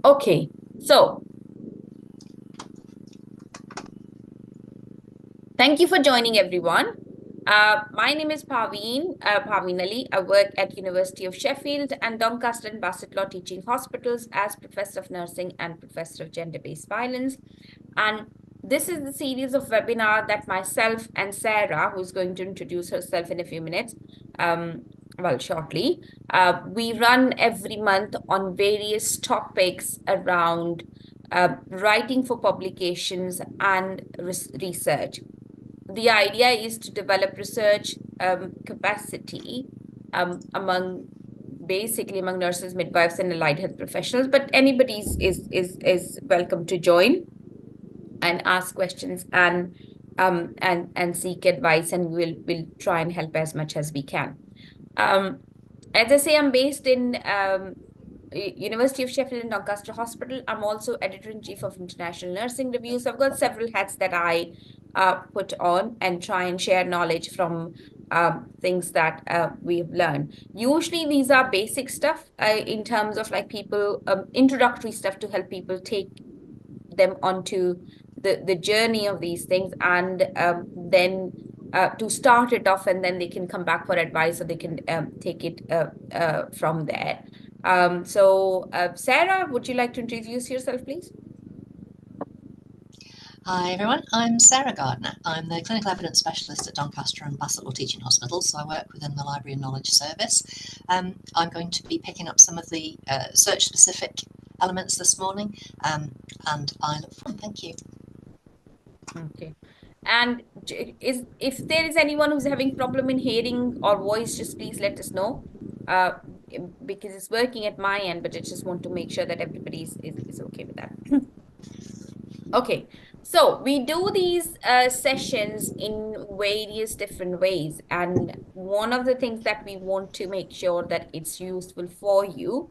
Okay, so thank you for joining, everyone. My name is Parveen Ali. I work at University of Sheffield and Doncaster and Bassetlaw Teaching Hospitals as Professor of Nursing and Professor of Gender-Based Violence. And this is the series of webinar that myself and Sarah, who's going to introduce herself in a few minutes, shortly, we run every month on various topics around writing for publications and research. The idea is to develop research capacity among nurses, midwives, and allied health professionals. But anybody is welcome to join and ask questions and seek advice, and we'll try and help as much as we can. As I say, I'm based in University of Sheffield and Doncaster Hospital. I'm also editor-in-chief of International Nursing Review. So I've got several hats that I put on and try and share knowledge from things that we've learned. Usually these are basic stuff in terms of like people, introductory stuff to help people take them onto the journey of these things, and then to start it off, and then they can come back for advice, or they can take it from there. Sarah, would you like to introduce yourself, please? Hi everyone, I'm Sarah Gardner. I'm the Clinical Evidence Specialist at Doncaster and Bassetlaw Teaching Hospitals, so I work within the Library and Knowledge Service. I'm going to be picking up some of the search-specific elements this morning, and I look forward. Thank you. Okay. And if there is anyone who's having problem in hearing or voice, just please let us know, because it's working at my end, but I just want to make sure that everybody is okay with that. Okay, so we do these sessions in various different ways, and one of the things that we want to make sure that it's useful for you,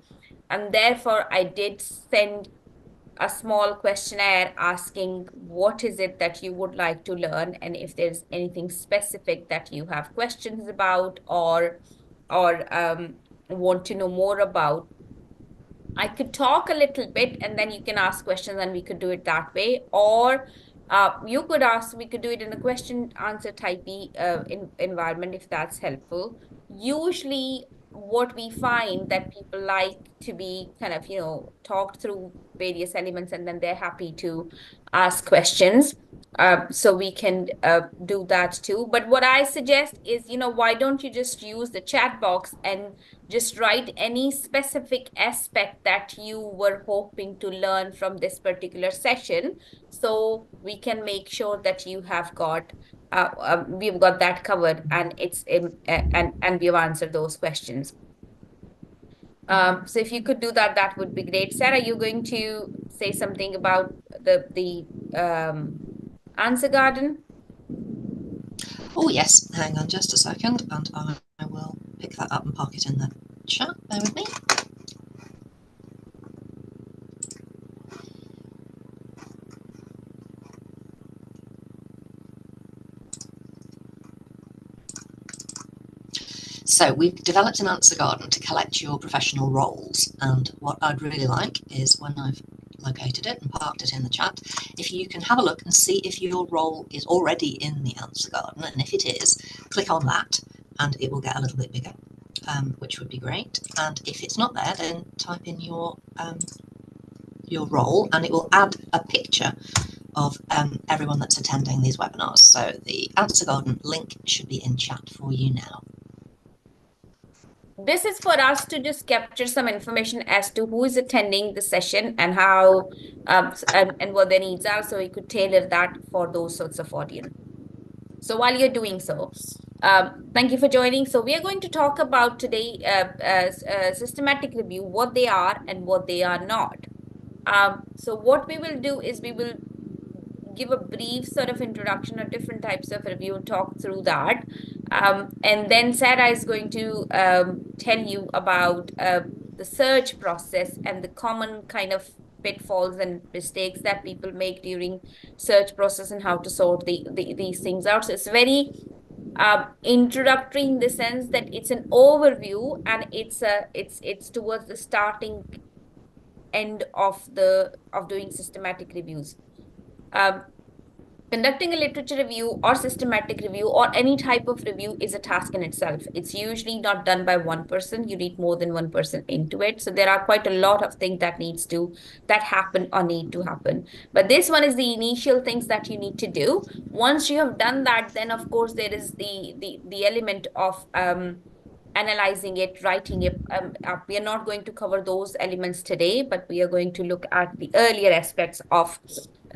and therefore I did send a small questionnaire asking what is it that you would like to learn, and if there's anything specific that you have questions about or want to know more about. I could talk a little bit and then you can ask questions and we could do it that way. Or we could do it in a question answer typey environment if that's helpful. Usually what we find that people like to be kind of, talked through various elements, and then they're happy to ask questions. So we can do that too. But what I suggest is, why don't you just use the chat box and just write any specific aspect that you were hoping to learn from this particular session, so we can make sure that you have got we've got that covered, and it's and we've answered those questions. So if you could do that, that would be great. Sarah, you're going to say something about the answer garden? Oh yes, hang on just a second, and I will pick that up and park it in the chat. Bear with me. So we've developed an answer garden to collect your professional roles, and what I'd really like is, when I've located it and parked it in the chat, if you can have a look and see if your role is already in the answer garden, and if it is, click on that and it will get a little bit bigger, which would be great. And if it's not there, then type in your role, and it will add a picture of everyone that's attending these webinars. So the answer garden link should be in chat for you now. This is for us to just capture some information as to who is attending the session and how and what their needs are, so we could tailor that for those sorts of audience. So while you're doing so, thank you for joining. So we are going to talk about today systematic review, what they are and what they are not. So what we will do is we will give a brief sort of introduction of different types of review and talk through that. And then Sarah is going to tell you about the search process and the common kind of pitfalls and mistakes that people make during search process and how to sort these things out. So it's very introductory in the sense that it's an overview, and it's towards the starting end of doing systematic reviews. Conducting a literature review or systematic review or any type of review is a task in itself. It's usually not done by one person. You need more than one person into it. So there are quite a lot of things that happen or need to happen. But this one is the initial things that you need to do. Once you have done that, then of course there is the element of analyzing it, writing it. We are not going to cover those elements today, but we are going to look at the earlier aspects of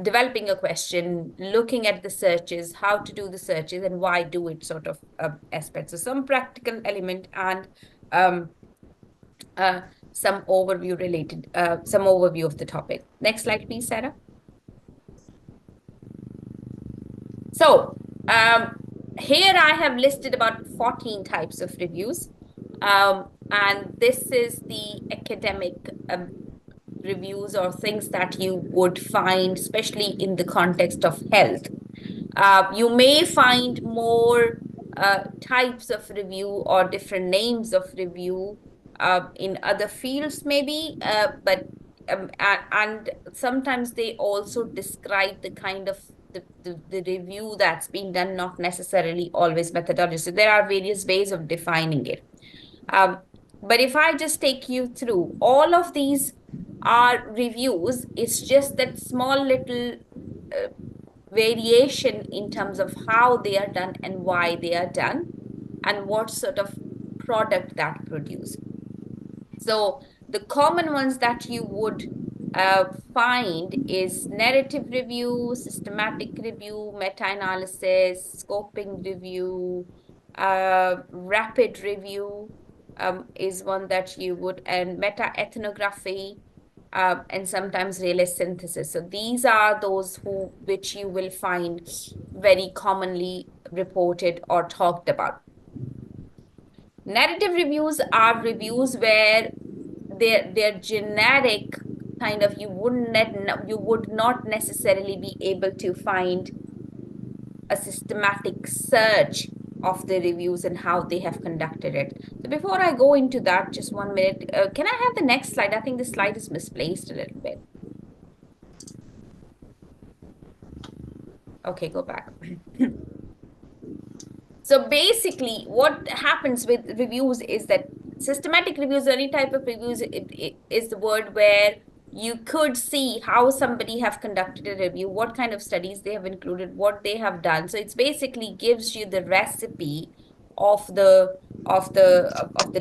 developing a question, looking at the searches, how to do the searches, and why do it sort of aspects. So some practical element and some overview of the topic. Next slide, please, Sarah. So here I have listed about 14 types of reviews. And this is the academic reviews or things that you would find, especially in the context of health. You may find more types of review or different names of review in other fields maybe, and sometimes they also describe the kind of the review that's being done, not necessarily always methodology. So there are various ways of defining it. But if I just take you through, all of these are reviews. It's just that small little variation in terms of how they are done and why they are done and what sort of product that produce. So the common ones that you would find is narrative review, systematic review, meta-analysis, scoping review, rapid review is one that you would, and meta-ethnography, and sometimes realist synthesis. So these are those which you will find very commonly reported or talked about. Narrative reviews are reviews where they're generic, kind of, you would not necessarily be able to find a systematic search of the reviews and how they have conducted it. So before I go into that, just 1 minute, can I have the next slide? I think the slide is misplaced a little bit. Okay, go back. So basically, what happens with reviews is that systematic reviews, any type of reviews, it is the word where you could see how somebody have conducted a review, what kind of studies they have included, what they have done. So it's basically gives you the recipe of the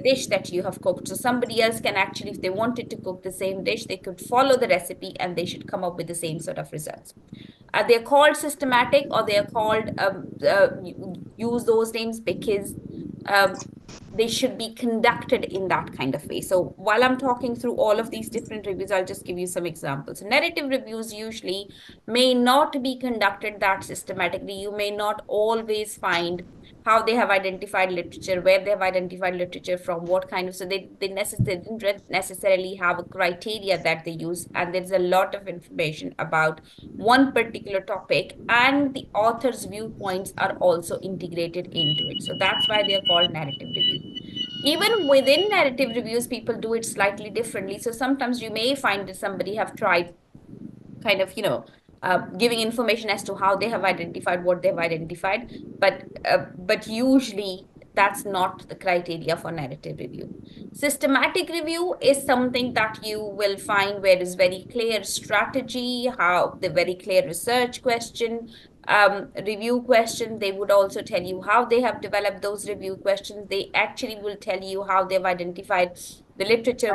dish that you have cooked. So somebody else can actually, if they wanted to cook the same dish, they could follow the recipe and they should come up with the same sort of results. They're called systematic, or they're called, use those names because they should be conducted in that kind of way. So while I'm talking through all of these different reviews, I'll just give you some examples. Narrative reviews usually may not be conducted that systematically. You may not always find how they have identified literature, where they have identified literature from, what kind of, so they didn't necessarily have a criteria that they use, and there's a lot of information about one particular topic, and the author's viewpoints are also integrated into it. So that's why they're called narrative reviews. Even within narrative reviews, people do it slightly differently. So sometimes you may find that somebody have tried kind of, giving information as to how they have identified what they've identified, but usually that's not the criteria for narrative review. Systematic review is something that you will find where is very clear strategy, how the very clear research question, review question. They would also tell you how they have developed those review questions. They actually will tell you how they've identified the literature.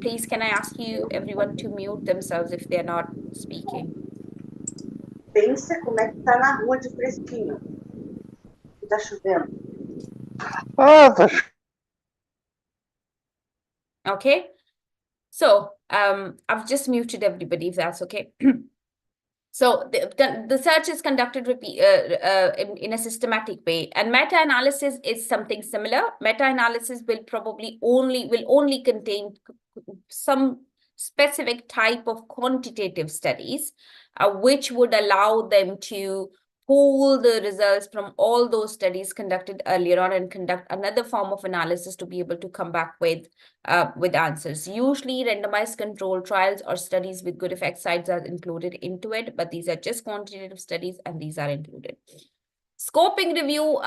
Please, can I ask you, everyone, to mute themselves if they're not speaking? Pensa como é que tá na rua de fresquinho. Tá chovendo. Okay. So I've just muted everybody, if that's okay. So the search is conducted in a systematic way, and meta-analysis is something similar. Meta-analysis will only contain some specific type of quantitative studies, which would allow them to pull the results from all those studies conducted earlier on and conduct another form of analysis to be able to come back with answers. Usually randomized controlled trials or studies with good effect size are included into it, but these are just quantitative studies and these are included. Scoping review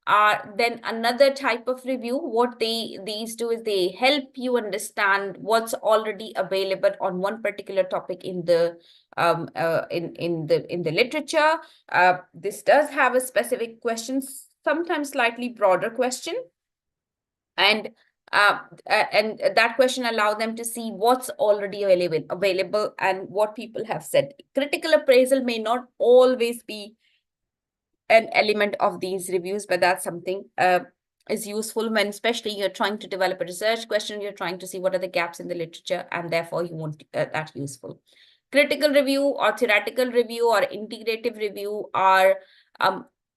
are then another type of review. What these do is they help you understand what's already available on one particular topic in the in the literature. This does have a specific question, sometimes slightly broader question, and that question allow them to see what's already available and what people have said. Critical appraisal may not always be an element of these reviews, but that's something is useful when especially you're trying to develop a research question, you're trying to see what are the gaps in the literature, and therefore you want that useful. Critical review or theoretical review or integrative review are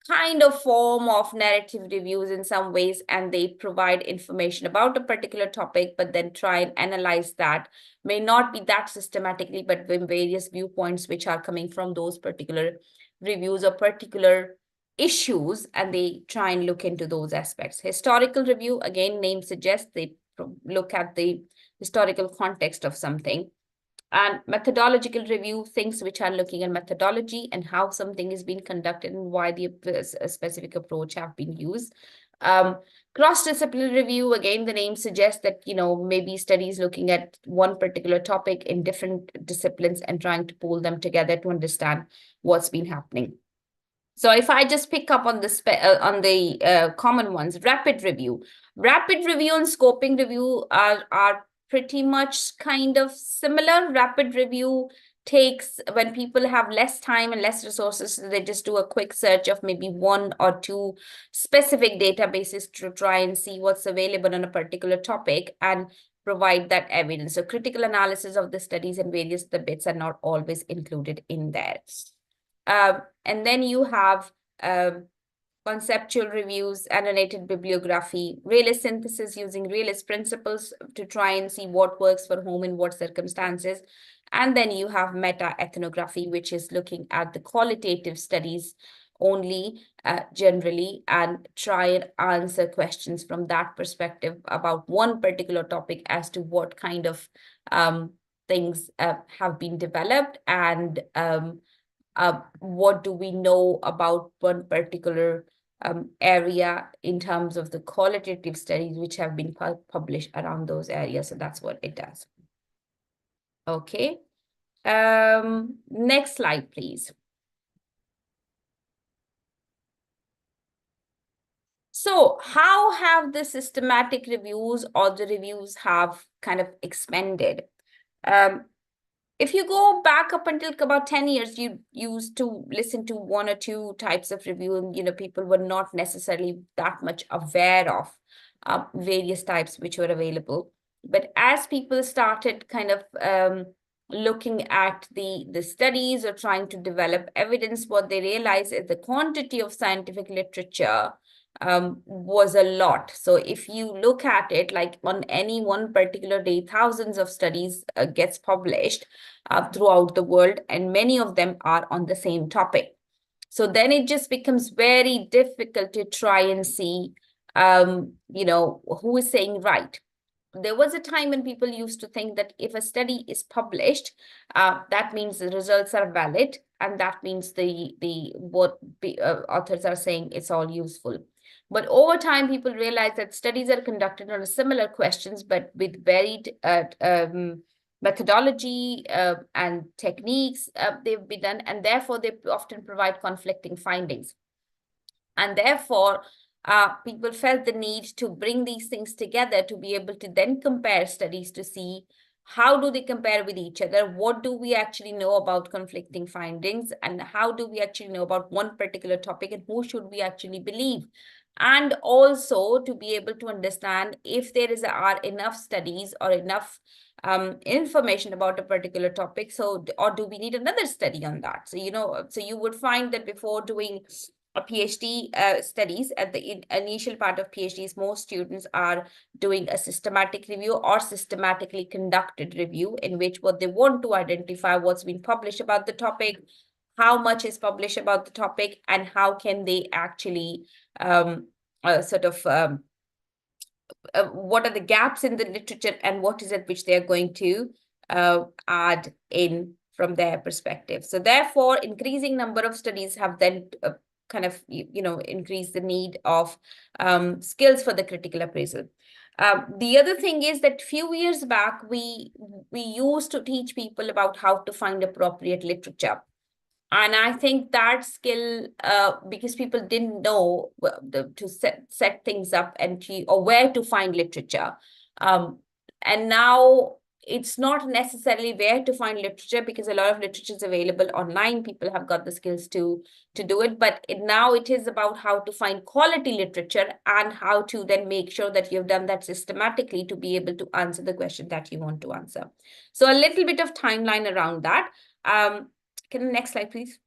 kind of form of narrative reviews in some ways, and they provide information about a particular topic, but then try and analyze that. May not be that systematically, but with various viewpoints which are coming from those particular reviews or particular issues, and they try and look into those aspects. Historical review, again, name suggests they look at the historical context of something. And methodological review, things which are looking at methodology and how something is being conducted and why the specific approach have been used. Cross-disciplinary review, again, the name suggests that, you know, maybe studies looking at one particular topic in different disciplines and trying to pull them together to understand what's been happening. So if I just pick up on the common ones, rapid review and scoping review are pretty much kind of similar. Rapid review takes when people have less time and less resources, so they just do a quick search of maybe one or two specific databases to try and see what's available on a particular topic and provide that evidence. So critical analysis of the studies and various bits are not always included in there. And then you have conceptual reviews, annotated bibliography, realist synthesis using realist principles to try and see what works for whom in what circumstances. And then you have meta-ethnography, which is looking at the qualitative studies only generally and try and answer questions from that perspective about one particular topic as to what kind of things have been developed and what do we know about one particular area in terms of the qualitative studies which have been published around those areas. So that's what it does. Okay. Next slide, please. So how have the systematic reviews or the reviews have kind of expanded? If you go back up until about 10 years, you used to listen to one or two types of review, and you know, people were not necessarily that much aware of various types which were available. But as people started kind of looking at the studies or trying to develop evidence, what they realized is the quantity of scientific literature was a lot. So if you look at it, like on any one particular day, thousands of studies gets published throughout the world, and many of them are on the same topic. So then it just becomes very difficult to try and see, you know, who is saying right. There was a time when people used to think that if a study is published, that means the results are valid, and that means what authors are saying is all useful. But over time, people realize that studies are conducted on similar questions, but with varied methodology and techniques they've been done, and therefore they often provide conflicting findings. And therefore, people felt the need to bring these things together to be able to then compare studies to see how do they compare with each other, what do we actually know about conflicting findings, and how do we actually know about one particular topic, and who should we actually believe. And also to be able to understand if there are enough studies or enough information about a particular topic. So, or do we need another study on that? So, you know, so you would find that before doing a PhD studies at the initial part of PhDs, most students are doing a systematic review or systematically conducted review, in which what they want to identify what's been published about the topic, how much is published about the topic, and how can they actually what are the gaps in the literature, and what is it which they're going to add in from their perspective. So therefore, increasing number of studies have then kind of, increased the need of skills for the critical appraisal. The other thing is that few years back, we used to teach people about how to find appropriate literature. And I think that skill, because people didn't know to set things up or where to find literature. And now it's not necessarily where to find literature, because a lot of literature is available online. People have got the skills to do it. But now it is about how to find quality literature, and how to then make sure that you've done that systematically to be able to answer the question that you want to answer. So a little bit of timeline around that. Can the next slide, please?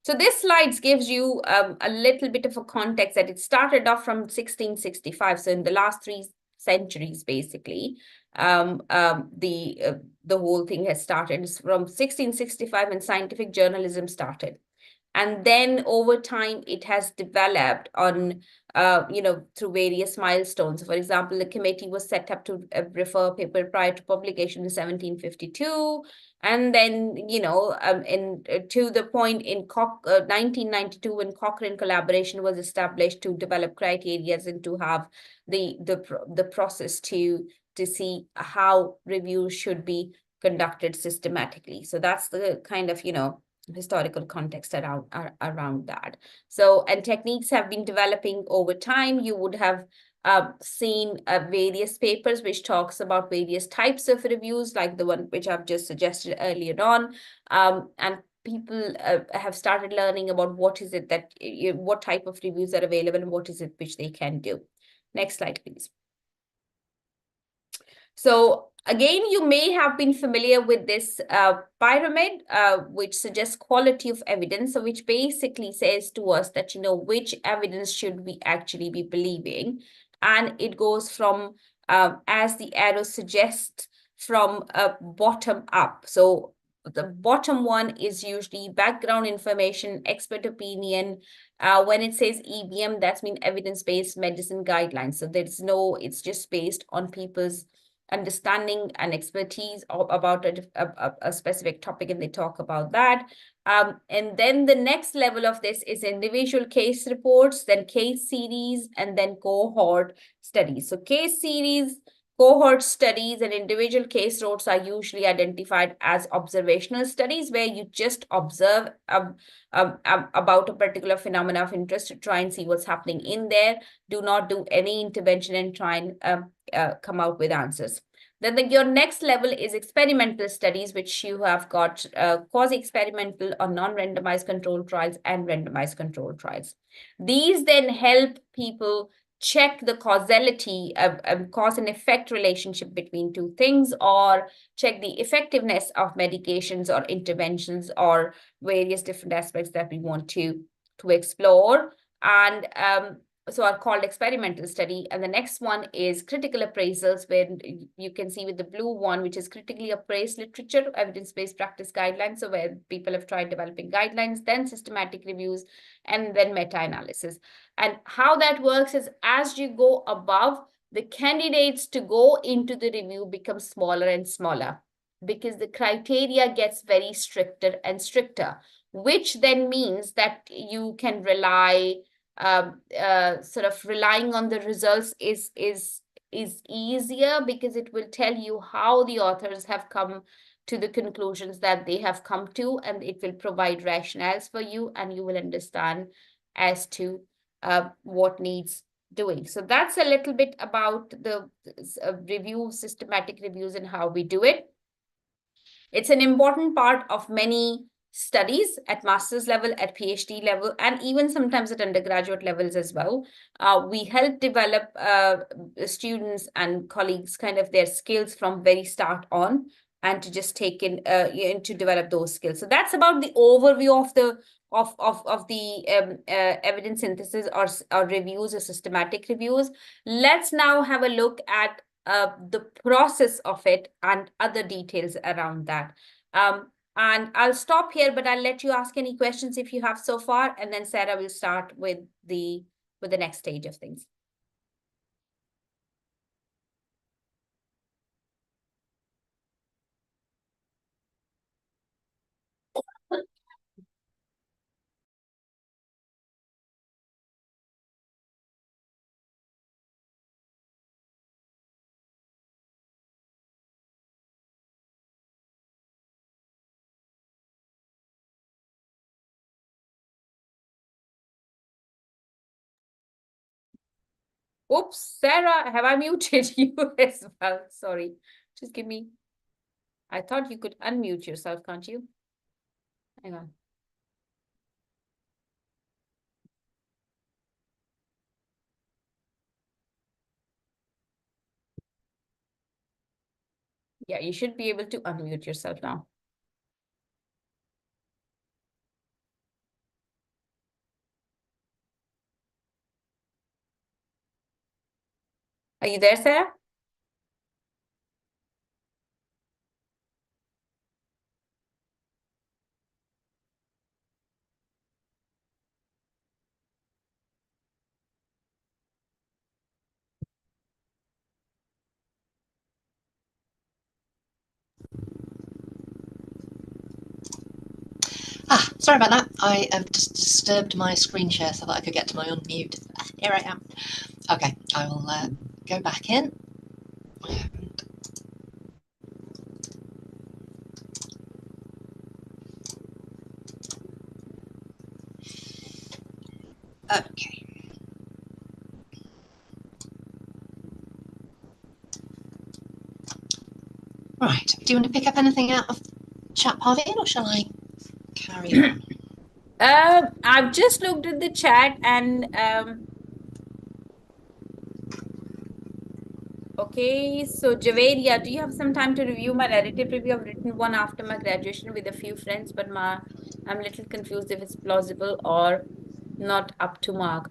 So this slide gives you a little bit of a context that it started off from 1665. So in the last 3 centuries, basically, the whole thing has started. It's from 1665 when scientific journalism started. And then over time, it has developed on, through various milestones. For example, the committee was set up to refer paper prior to publication in 1752. And then, to the point in 1992, when Cochrane collaboration was established to develop criteria and to have the process to see how reviews should be conducted systematically. So that's the kind of, historical context around that. So, and techniques have been developing over time. You would have seen various papers which talks about various types of reviews, like the one which I've just suggested earlier on. And people have started learning about what is it that, what type of reviews are available and what is it which they can do. Next slide, please. So again, you may have been familiar with this pyramid, which suggests quality of evidence. So which basically says to us that, which evidence should we actually be believing? And it goes from, as the arrow suggests, from bottom up. So the bottom one is usually background information, expert opinion. When it says EBM, that's mean evidence-based medicine guidelines. So it's just based on people's understanding and expertise about a specific topic, and they talk about that. And then the next level of this is individual case reports, then case series, and then cohort studies. So case series, cohort studies, and individual case notes are usually identified as observational studies, where you just observe about a particular phenomena of interest to try and see what's happening in there. Do not do any intervention and try and come out with answers. Then your next level is experimental studies, which you have got quasi-experimental or non-randomized controlled trials and randomized controlled trials. These then help people check the causality of cause and effect relationship between two things, or check the effectiveness of medications or interventions or various different aspects that we want to explore. And so are called experimental study. And the next one is critical appraisals, where you can see with the blue one, which is critically appraised literature, evidence-based practice guidelines. So where people have tried developing guidelines, then systematic reviews, and then meta-analysis. And how that works is, as you go above, the candidates to go into the review become smaller and smaller, because the criteria gets very stricter and stricter, which then means that you can rely sort of relying on the results is easier, because it will tell you how the authors have come to the conclusions that they have come to, and it will provide rationales for you, and you will understand as to what needs doing. So that's a little bit about the review, systematic reviews, and how we do it. It's an important part of many studies at master's level, at PhD level, and even sometimes at undergraduate levels as well. We help develop students and colleagues kind of their skills from very start on, and to just take in to develop those skills. So that's about the overview of the evidence synthesis or reviews or systematic reviews. Let's now have a look at the process of it and other details around that. And I'll stop here, but I'll let you ask any questions if you have so far, and then Sarah will start with the next stage of things. Oops, Sarah, have I muted you as well? Sorry, just give me. I thought you could unmute yourself, can't you? Hang on. Yeah, you should be able to unmute yourself now. Are you there, Sarah? Sorry about that. I have just disturbed my screen share so that I could get to my unmute. Here I am. Okay, I will go back in. Okay. Right, do you want to pick up anything out of chat, Parveen, or shall I carry on? I've just looked at the chat and okay, so Javed, do you have some time to review my narrative review? I've written one after my graduation with a few friends, but I'm a little confused if it's plausible or not up to mark.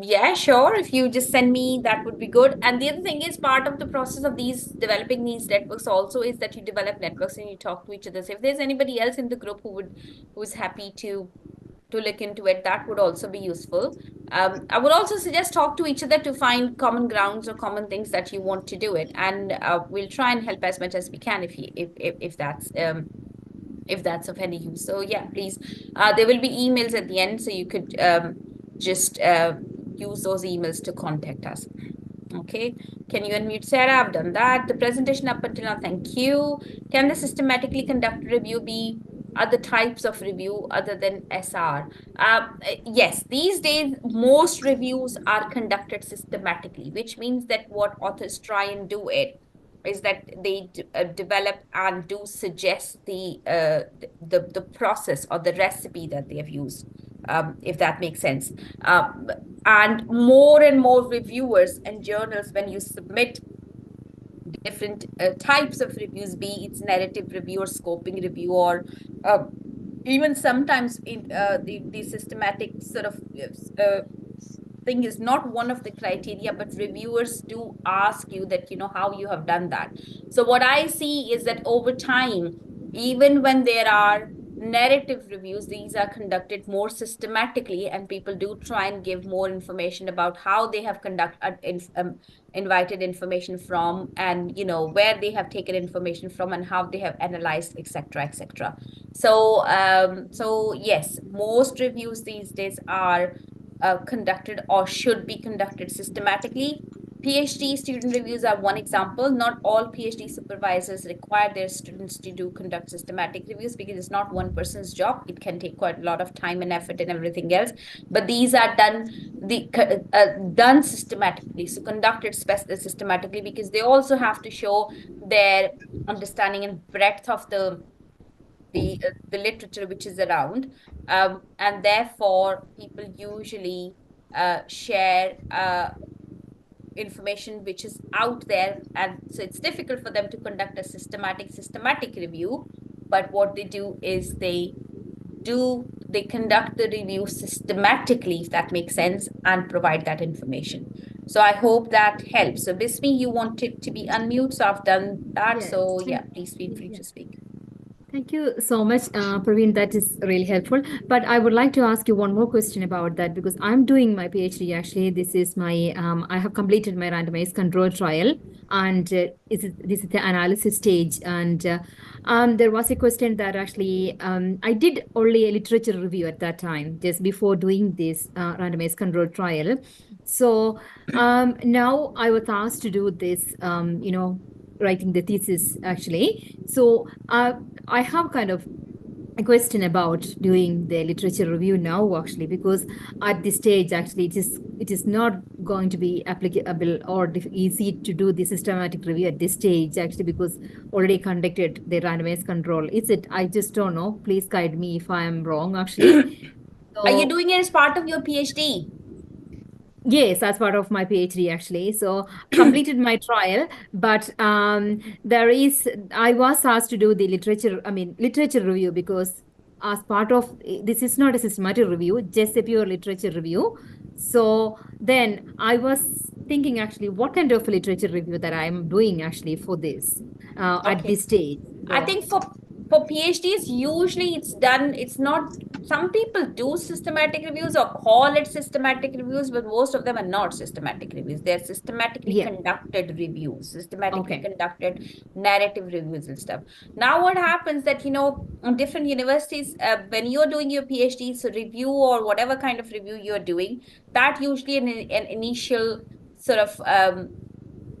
Yeah, sure. If you just send me, that would be good. And the other thing is, part of the process of developing these networks also is that you develop networks and you talk to each other. So if there's anybody else in the group who's happy to look into it, that would also be useful. I would also suggest talk to each other to find common grounds or common things that you want to do it. And we'll try and help as much as we can if that's of any use. So yeah, please. There will be emails at the end, so you could just use those emails to contact us. Okay, can you unmute Sarah? I've done that. The presentation up until now, thank you. Can the systematically conducted review be other types of review other than SR? Yes, these days, most reviews are conducted systematically, which means that what authors try and do it is that they develop and do suggest the process or the recipe that they have used, if that makes sense. And more reviewers and journals, when you submit different types of reviews, be it's narrative review or scoping review, or even sometimes in the systematic sort of thing is not one of the criteria, but reviewers do ask you that, how you have done that. So what I see is that over time, even when there are narrative reviews, these are conducted more systematically, and people do try and give more information about how they have invited information from, and where they have taken information from, and how they have analyzed, etc., etc. So so yes, most reviews these days are conducted or should be conducted systematically. PhD student reviews are one example. Not all PhD supervisors require their students to conduct systematic reviews, because it's not one person's job. It can take quite a lot of time and effort and everything else. But these are done systematically, so conducted systematically, because they also have to show their understanding and breadth of the literature which is around, and therefore people usually share information which is out there, and so it's difficult for them to conduct a systematic review. But what they do is they conduct the review systematically, if that makes sense, and provide that information. So I hope that helps. So Bismi, you wanted to be unmute, so I've done that. Yes, So thank yeah, please feel free yeah. to speak. Thank you so much, Praveen. That is really helpful. But I would like to ask you one more question about that because I'm doing my PhD. Actually, this is my I have completed my randomized control trial, and this is the analysis stage. And there was a question that actually I did only a literature review at that time, just before doing this randomized control trial. So now I was asked to do this, writing the thesis actually. So I have kind of a question about doing the literature review now actually, because at this stage actually it is not going to be applicable or easy to do the systematic review at this stage actually, because already conducted the randomized control. Is it? I just don't know. Please guide me if I am wrong actually. Are you So doing it as part of your PhD? yes, as part of my PhD actually. So completed my trial, but I was asked to do the literature review, because as part of this is not a systematic review, just a pure literature review. So then I was thinking actually what kind of literature review that I'm doing actually for this at Okay. this stage. I So think for PhDs, usually it's not, some people do systematic reviews or call it systematic reviews, but most of them are not systematic reviews. They're systematically yeah, conducted reviews, systematically okay. conducted narrative reviews and stuff. Now, what happens that, in different universities, when you're doing your PhD's review or whatever kind of review you're doing, that usually an initial sort of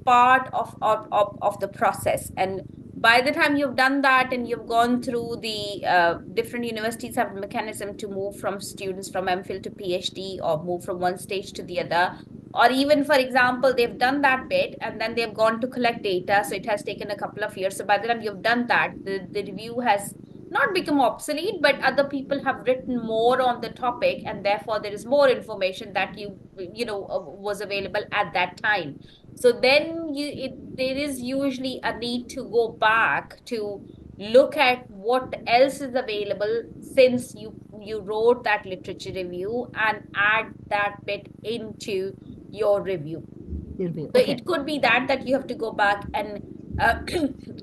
part of the process. And by the time you've done that and you've gone through the different universities have a mechanism to move from students from MPhil to PhD or move from one stage to the other. Or even, for example, they've done that bit and then they've gone to collect data. So it has taken a couple of years. So by the time you've done that, the review has not become obsolete, but other people have written more on the topic, and therefore there is more information that was available at that time. So then there is usually a need to go back to look at what else is available since you wrote that literature review and add that bit into your review. Review. So Okay. it could be that you have to go back and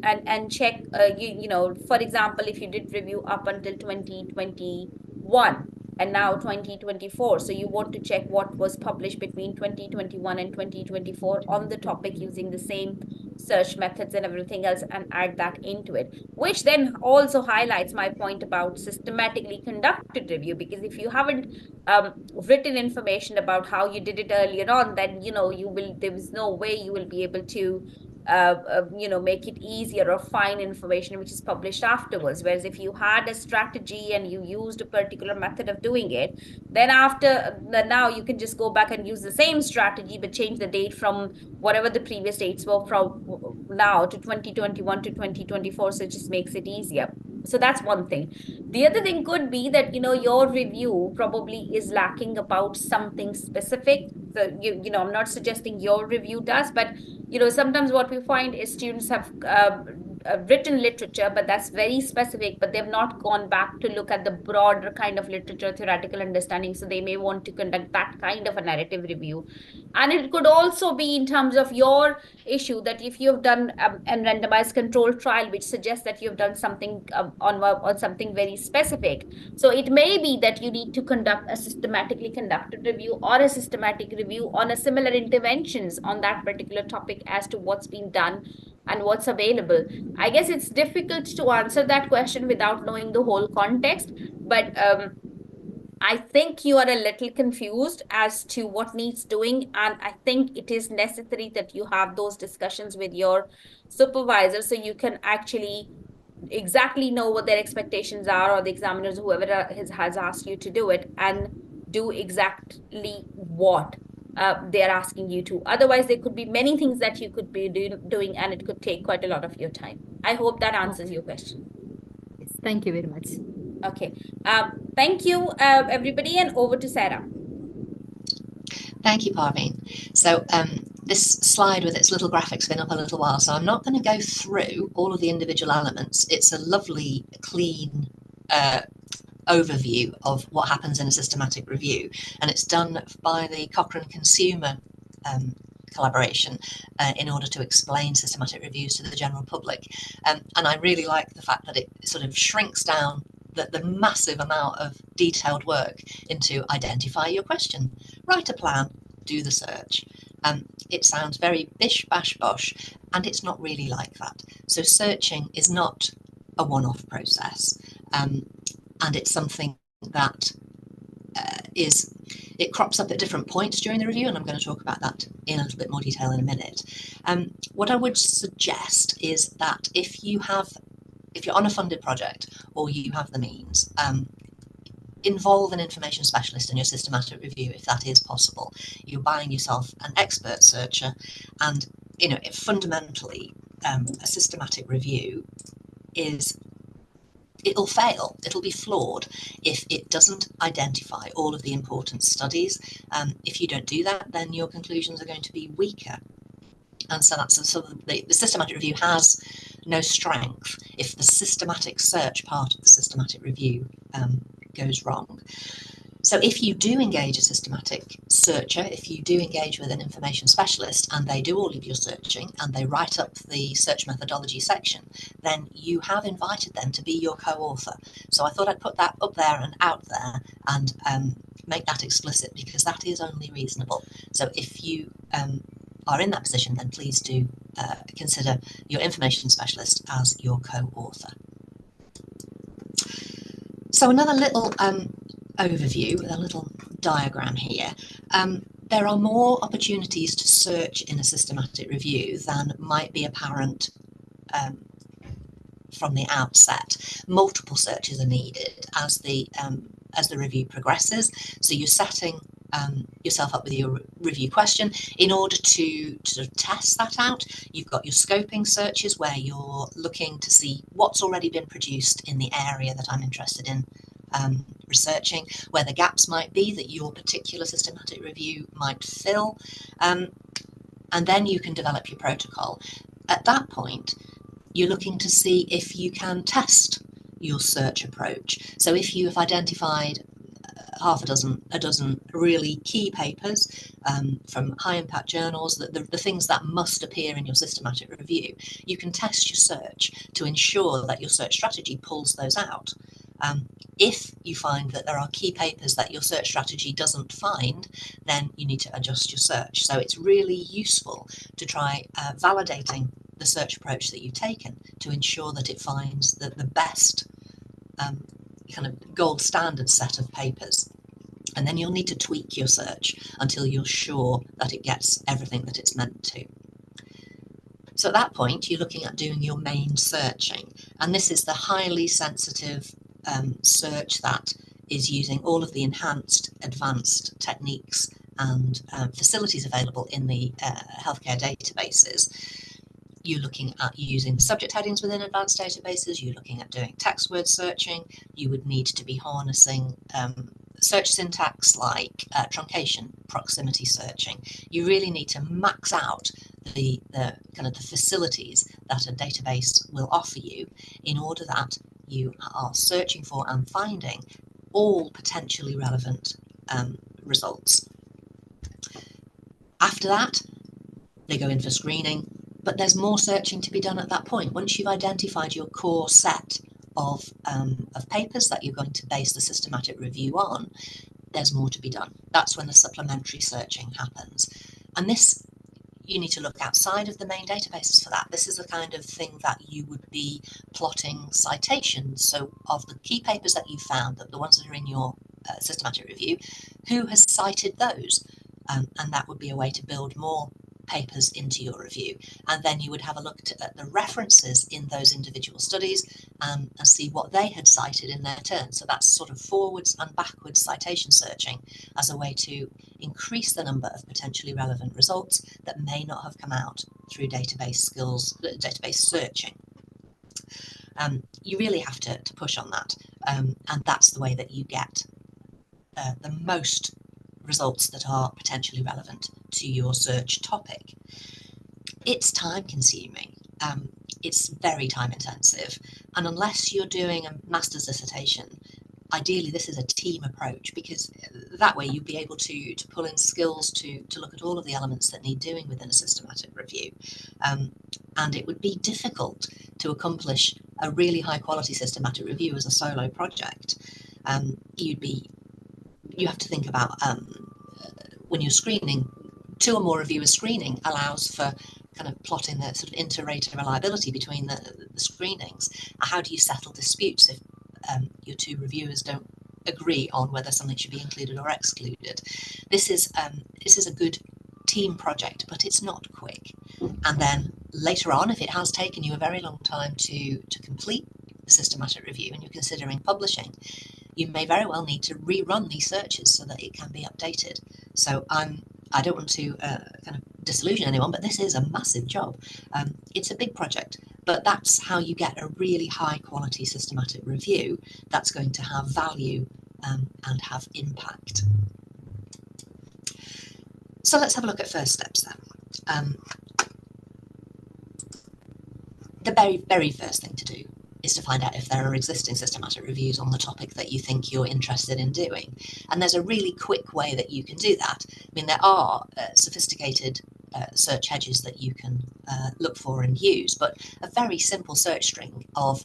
and check, for example, if you did review up until 2021 and now 2024, so you want to check what was published between 2021 and 2024 on the topic using the same search methods and everything else, and add that into it, which then also highlights my point about systematically conducted review. Because if you haven't written information about how you did it earlier on, then there is no way you will be able to make it easier or find information which is published afterwards. Whereas if you had a strategy and you used a particular method of doing it, then now you can just go back and use the same strategy but change the date from whatever the previous dates were from now to 2021 to 2024. So it just makes it easier. So that's one thing. The other thing could be that your review probably is lacking about something specific. So I'm not suggesting your review does, but sometimes what we find is students have written literature, but that's very specific, but they've not gone back to look at the broader kind of literature theoretical understanding. So they may want to conduct that kind of a narrative review. And it could also be in terms of your issue that if you've done a randomized control trial, which suggests that you've done something on something very specific. So it may be that you need to conduct a systematically conducted review or a systematic review on a similar interventions on that particular topic as to what's been done and what's available. I guess it's difficult to answer that question without knowing the whole context, but I think you are a little confused as to what needs doing, and I think it is necessary that you have those discussions with your supervisor so you can actually exactly know what their expectations are, or the examiners, whoever has asked you to do it, and do exactly what they're asking you to. Otherwise, there could be many things that you could be doing, and it could take quite a lot of your time. I hope that answers your question. Yes, thank you very much. Okay. Thank you, everybody, and over to Sarah. Thank you, Parveen. So this slide with its little graphics been up a little while, so I'm not going to go through all of the individual elements. It's a lovely, clean overview of what happens in a systematic review, and it's done by the Cochrane Consumer collaboration in order to explain systematic reviews to the general public. And I really like the fact that it sort of shrinks down the massive amount of detailed work into identify your question, write a plan, do the search. It sounds very bish, bash, bosh, and it's not really like that. So searching is not a one-off process, and it's something that it crops up at different points during the review, and I'm going to talk about that in a little bit more detail in a minute. What I would suggest is that if you're on a funded project or you have the means, involve an information specialist in your systematic review if that is possible. You're buying yourself an expert searcher, and fundamentally a systematic review it'll fail, it'll be flawed if it doesn't identify all of the important studies. If you don't do that, then your conclusions are going to be weaker. And so that's the systematic review has no strength if the systematic search part of the systematic review goes wrong. So if you do engage a systematic searcher, if you do engage with an information specialist and they do all of your searching and they write up the search methodology section, then you have invited them to be your co-author. So I thought I'd put that up there and out there and make that explicit, because that is only reasonable. So if you are in that position, then please do consider your information specialist as your co-author. So another little overview, a little diagram here. There are more opportunities to search in a systematic review than might be apparent from the outset. Multiple searches are needed as the review progresses. So you're setting yourself up with your review question. In order to sort of test that out, you've got your scoping searches where you're looking to see what's already been produced in the area that I'm interested in researching, where the gaps might be that your particular systematic review might fill, and then you can develop your protocol. At that point, you're looking to see if you can test your search approach. So if you have identified a dozen really key papers from high impact journals, the things that must appear in your systematic review, you can test your search to ensure that your search strategy pulls those out. If you find that there are key papers that your search strategy doesn't find, then you need to adjust your search. So it's really useful to try validating the search approach that you've taken to ensure that it finds the best kind of gold standard set of papers. And then you'll need to tweak your search until you're sure that it gets everything that it's meant to. So at that point, you're looking at doing your main searching. And this is the highly sensitive search that is using all of the enhanced, advanced techniques and facilities available in the healthcare databases. You're looking at using subject headings within advanced databases. You're looking at doing text word searching. You would need to be harnessing search syntax like truncation, proximity searching. You really need to max out the kind of the facilities that a database will offer you in order that you are searching for and finding all potentially relevant results. After that, they go in for screening, but there's more searching to be done at that point. Once you've identified your core set of papers that you're going to base the systematic review on, there's more to be done. That's when the supplementary searching happens. And this, you need to look outside of the main databases for that. This is the kind of thing that you would be plotting citations. So of the key papers that you found, the ones that are in your systematic review, who has cited those? And that would be a way to build more papers into your review. And then you would have a look at the references in those individual studies and see what they had cited in their turn. So that's sort of forwards and backwards citation searching as a way to increase the number of potentially relevant results that may not have come out through database searching. You really have to push on that, and that's the way that you get the most results that are potentially relevant to your search topic. It's time consuming. It's very time intensive, and unless you're doing a master's dissertation, ideally this is a team approach, because that way you'd be able to pull in skills to look at all of the elements that need doing within a systematic review. And it would be difficult to accomplish a really high quality systematic review as a solo project. You have to think about when you're screening, 2 or more reviewers screening allows for kind of plotting the sort of inter-rater reliability between the screenings. How do you settle disputes if your 2 reviewers don't agree on whether something should be included or excluded? This is a good team project, but it's not quick. And then later on, if it has taken you a very long time to complete the systematic review and you're considering publishing, you may very well need to rerun these searches so that it can be updated. So I don't want to kind of disillusion anyone, but this is a massive job. It's a big project, but that's how you get a really high quality systematic review that's going to have value and have impact. So let's have a look at first steps then. The very, very first thing to do is to find out if there are existing systematic reviews on the topic that you think you're interested in doing. And there's a really quick way that you can do that. I mean, there are sophisticated search hedges that you can look for and use, but a very simple search string of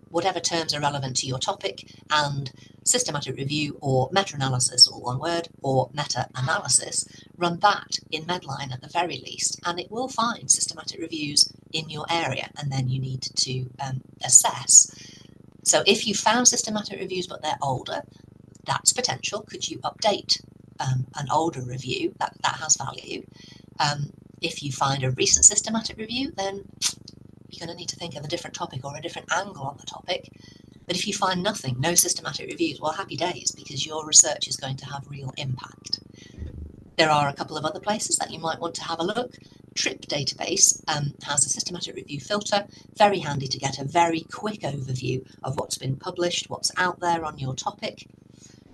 whatever terms are relevant to your topic and systematic review or meta-analysis, all one word, or meta-analysis, run that in Medline at the very least, and it will find systematic reviews in your area, and then you need to assess. So if you found systematic reviews but they're older, that's potential. Could you update an older review? That has value. If you find a recent systematic review, then you're going to need to think of a different topic or a different angle on the topic. But if you find nothing, no systematic reviews, well, happy days, because your research is going to have real impact. There are a couple of other places that you might want to have a look. TRIP database has a systematic review filter, very handy to get a very quick overview of what's been published, what's out there on your topic.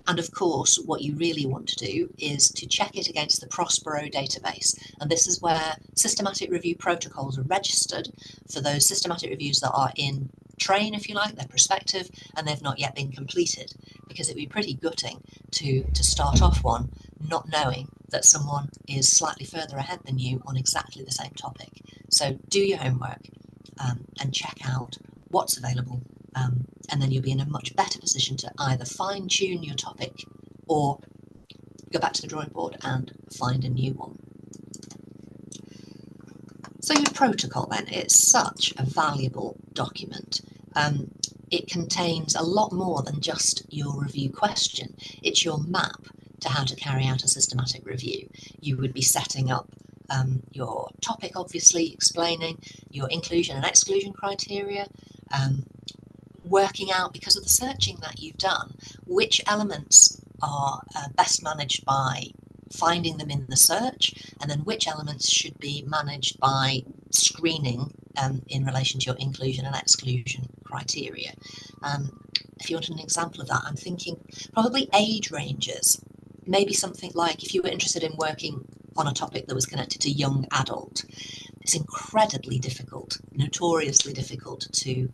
And of course, what you really want to do is to check it against the Prospero database. And this is where systematic review protocols are registered for those systematic reviews that are in train, if you like, they're prospective, and they've not yet been completed, because it'd be pretty gutting to start off one not knowing that someone is slightly further ahead than you on exactly the same topic. So do your homework and check out what's available, and then you'll be in a much better position to either fine-tune your topic or go back to the drawing board and find a new one. So your protocol then, it's such a valuable document. It contains a lot more than just your review question. It's your map to how to carry out a systematic review. You would be setting up your topic, obviously, explaining your inclusion and exclusion criteria, working out, because of the searching that you've done, which elements are best managed by finding them in the search, and then which elements should be managed by screening in relation to your inclusion and exclusion criteria. If you want an example of that, I'm thinking probably age ranges. Maybe something like, if you were interested in working on a topic that was connected to young adult, it's incredibly difficult, notoriously difficult to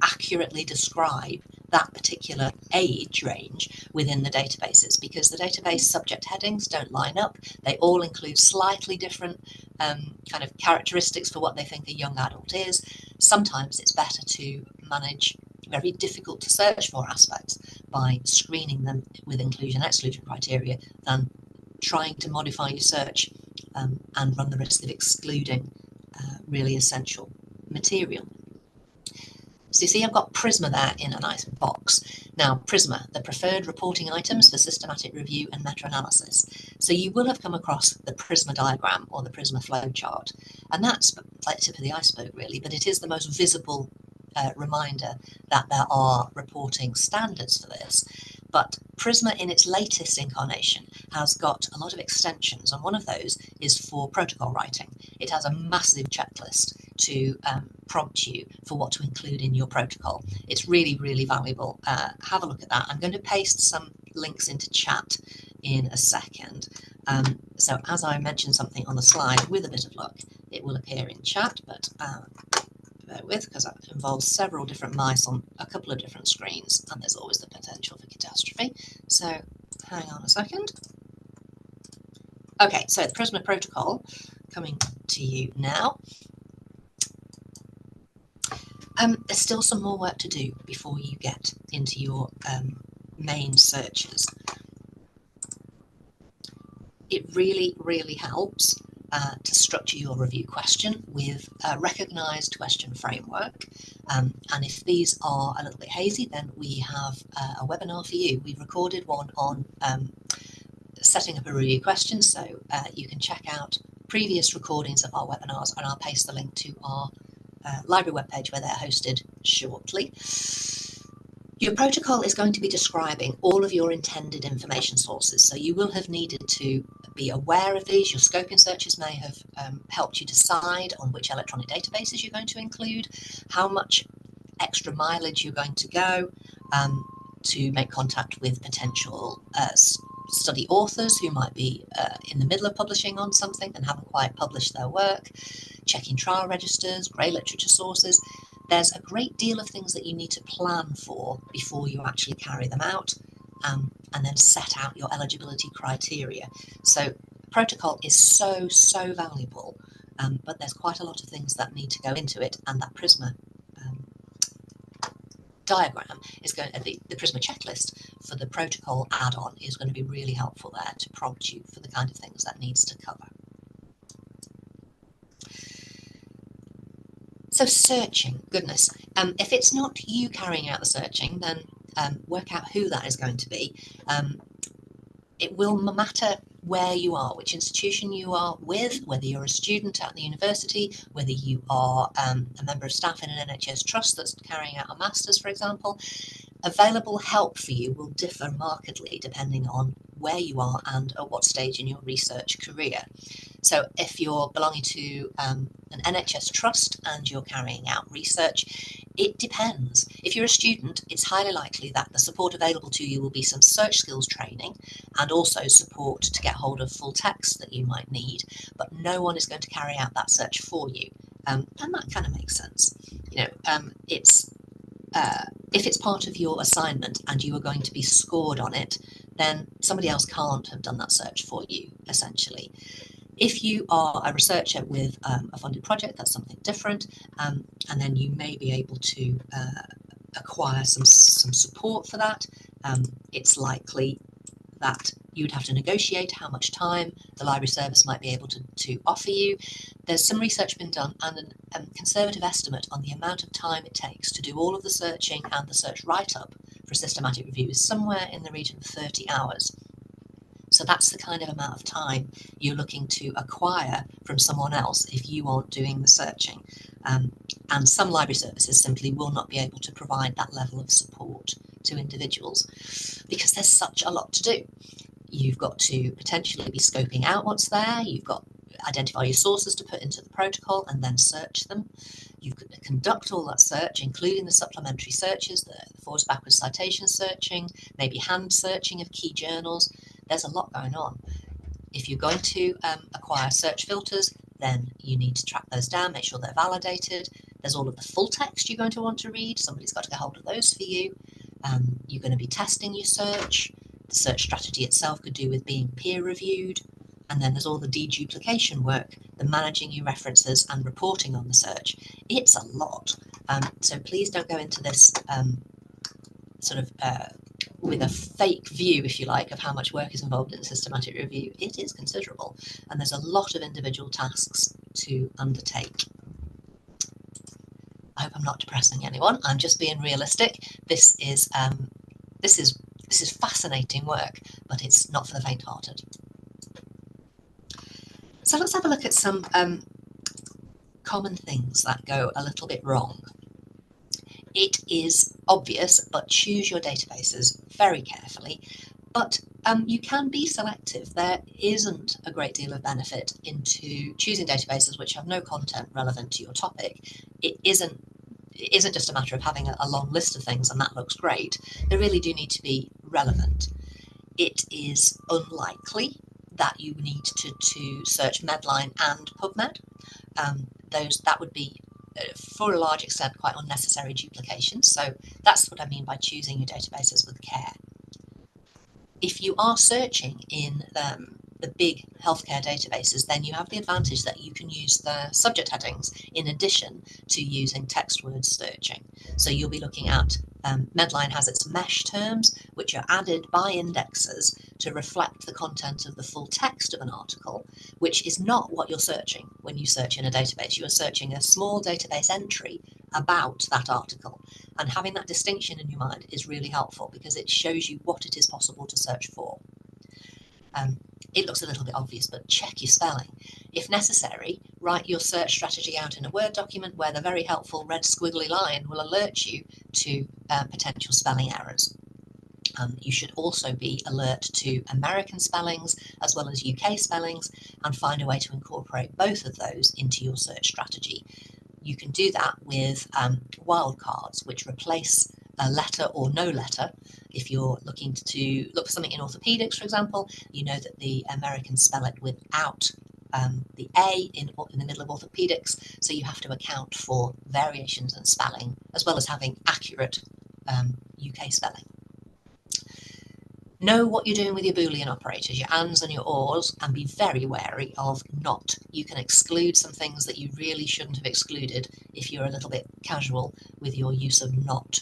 accurately describe that particular age range within the databases, because the database subject headings don't line up. They all include slightly different kind of characteristics for what they think a young adult is. Sometimes it's better to manage very difficult to search for aspects by screening them with inclusion and exclusion criteria than trying to modify your search and run the risk of excluding really essential material. So you see, I've got Prisma there in a nice box. Now, Prisma, the preferred reporting items for systematic review and meta-analysis. So you will have come across the Prisma diagram or the Prisma flowchart, and that's like the tip of the iceberg, really, but it is the most visible reminder that there are reporting standards for this. But Prisma in its latest incarnation has got a lot of extensions, and one of those is for protocol writing. It has a massive checklist to prompt you for what to include in your protocol. It's really, really valuable. Have a look at that. I'm going to paste some links into chat in a second. So as I mentioned something on the slide, with a bit of luck, it will appear in chat, but bear with, because that involves several different mice on a couple of different screens, and there's always the potential for catastrophe. So hang on a second. Okay, so the Prisma protocol coming to you now. There's still some more work to do before you get into your main searches. It really, really helps to structure your review question with a recognised question framework. And if these are a little bit hazy, then we have a webinar for you. We've recorded one on setting up a review question, so you can check out previous recordings of our webinars, and I'll paste the link to our library webpage where they're hosted shortly. Your protocol is going to be describing all of your intended information sources, so you will have needed to be aware of these. Your scoping searches may have helped you decide on which electronic databases you're going to include, how much extra mileage you're going to go to make contact with potential study authors who might be in the middle of publishing on something and haven't quite published their work, checking trial registers, grey literature sources. There's a great deal of things that you need to plan for before you actually carry them out, and then set out your eligibility criteria. So protocol is so valuable, but there's quite a lot of things that need to go into it, and that Prisma diagram is going to the Prisma checklist for the protocol add-on is going to be really helpful there to prompt you for the kind of things that needs to cover. So searching, goodness, if it's not you carrying out the searching, then work out who that is going to be. It will matter where you are, which institution you are with, whether you're a student at the university, whether you are a member of staff in an NHS trust that's carrying out a master's, for example. Available help for you will differ markedly depending on where you are and at what stage in your research career. So if you're belonging to an NHS trust and you're carrying out research, it depends. If you're a student, it's highly likely that the support available to you will be some search skills training and also support to get hold of full text that you might need, but no one is going to carry out that search for you. And that kind of makes sense. You know, if it's part of your assignment and you are going to be scored on it, then somebody else can't have done that search for you, essentially. If you are a researcher with a funded project, that's something different, and then you may be able to acquire some support for that. It's likely that you'd have to negotiate how much time the library service might be able to offer you. There's some research been done, and a conservative estimate on the amount of time it takes to do all of the searching and the search write-up for a systematic review is somewhere in the region of 30 hours. So that's the kind of amount of time you're looking to acquire from someone else if you aren't doing the searching. And some library services simply will not be able to provide that level of support to individuals because there's such a lot to do. You've got to potentially be scoping out what's there. You've got to identify your sources to put into the protocol and then search them. You've got to conduct all that search, including the supplementary searches, the forwards backwards citation searching, maybe hand searching of key journals. There's a lot going on. If you're going to acquire search filters, then you need to track those down, make sure they're validated. There's all of the full text you're going to want to read. Somebody's got to get hold of those for you. You're going to be testing your search. The search strategy itself could do with being peer reviewed. And then there's all the deduplication work, the managing your references and reporting on the search. It's a lot. So please don't go into this with a fake view, if you like, of how much work is involved in systematic review. It is considerable, and there's a lot of individual tasks to undertake. I hope I'm not depressing anyone. I'm just being realistic. This is fascinating work, but it's not for the faint-hearted. So let's have a look at some common things that go a little bit wrong. It is obvious, but choose your databases very carefully. But you can be selective. There isn't a great deal of benefit into choosing databases which have no content relevant to your topic. It isn't just a matter of having a long list of things and that looks great. They really do need to be relevant. It is unlikely that you need to search Medline and PubMed. That would be for a large extent, quite unnecessary duplication. So that's what I mean by choosing your databases with care. If you are searching in the big healthcare databases, then you have the advantage that you can use the subject headings in addition to using text word searching. So you'll be looking at Medline has its mesh terms, which are added by indexers to reflect the content of the full text of an article, which is not what you're searching when you search in a database. You are searching a small database entry about that article. And having that distinction in your mind is really helpful because it shows you what it is possible to search for. It looks a little bit obvious, but check your spelling. If necessary, write your search strategy out in a Word document where the very helpful red squiggly line will alert you to potential spelling errors. You should also be alert to American spellings as well as UK spellings and find a way to incorporate both of those into your search strategy. You can do that with wildcards, which replace a letter or no letter. If you're looking to look for something in orthopedics, for example, you know that the Americans spell it without the A in the middle of orthopedics, so you have to account for variations in spelling as well as having accurate UK spelling. Know what you're doing with your Boolean operators, your ands and your ors, and be very wary of not. You can exclude some things that you really shouldn't have excluded if you're a little bit casual with your use of not.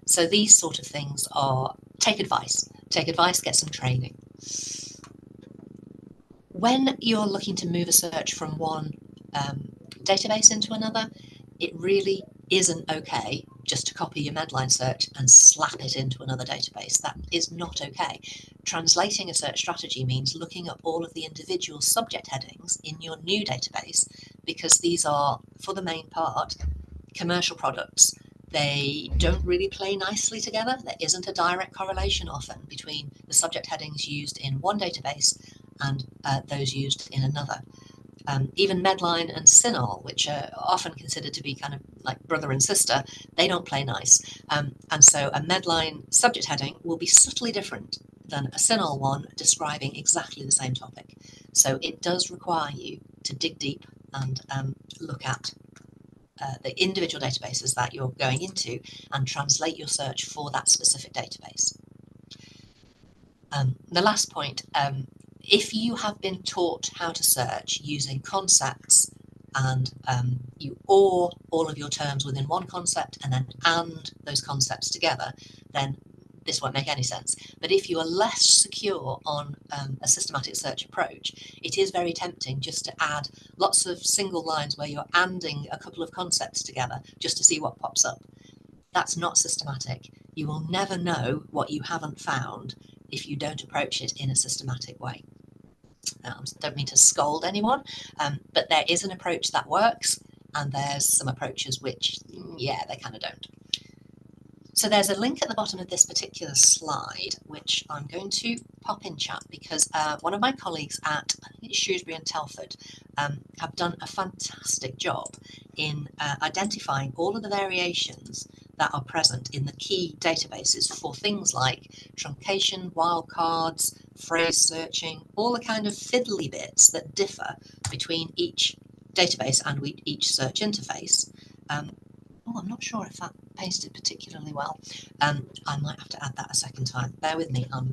So these sort of things are take advice, get some training. When you're looking to move a search from one database into another, it really isn't okay just to copy your Medline search and slap it into another database. That is not okay. Translating a search strategy means looking up all of the individual subject headings in your new database, because these are, for the main part, commercial products. They don't really play nicely together. There isn't a direct correlation often between the subject headings used in one database and those used in another. Even Medline and CINAHL, which are often considered to be kind of like brother and sister, they don't play nice. And so a Medline subject heading will be subtly different than a CINAHL one describing exactly the same topic. So it does require you to dig deep and look at the individual databases that you're going into and translate your search for that specific database. The last point, if you have been taught how to search using concepts and you OR all of your terms within one concept and then AND those concepts together, then this won't make any sense. But if you are less secure on a systematic search approach, it is very tempting just to add lots of single lines where you're ANDing a couple of concepts together just to see what pops up. That's not systematic. You will never know what you haven't found if you don't approach it in a systematic way. Don't mean to scold anyone, but there is an approach that works, and there's some approaches which, yeah, they kind of don't. So there's a link at the bottom of this particular slide, which I'm going to pop in chat because one of my colleagues at, I think it's Shrewsbury and Telford, have done a fantastic job in identifying all of the variations that are present in the key databases for things like truncation, wildcards, phrase searching, all the kind of fiddly bits that differ between each database and each search interface. Oh, I'm not sure if that pasted particularly well. I might have to add that a second time. Bear with me, I'll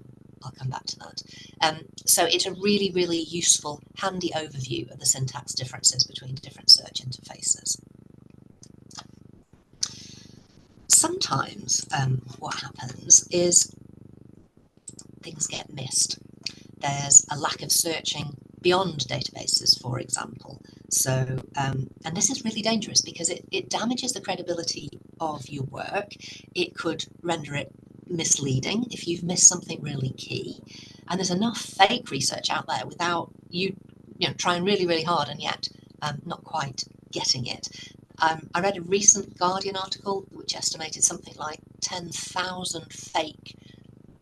come back to that. So it's a really, really useful, handy overview of the syntax differences between different search interfaces. Sometimes what happens is things get missed. There's a lack of searching beyond databases, for example. So, and this is really dangerous because it damages the credibility of your work. It could render it misleading if you've missed something really key. And there's enough fake research out there without you trying really, really hard and yet not quite getting it. I read a recent Guardian article which estimated something like 10,000 fake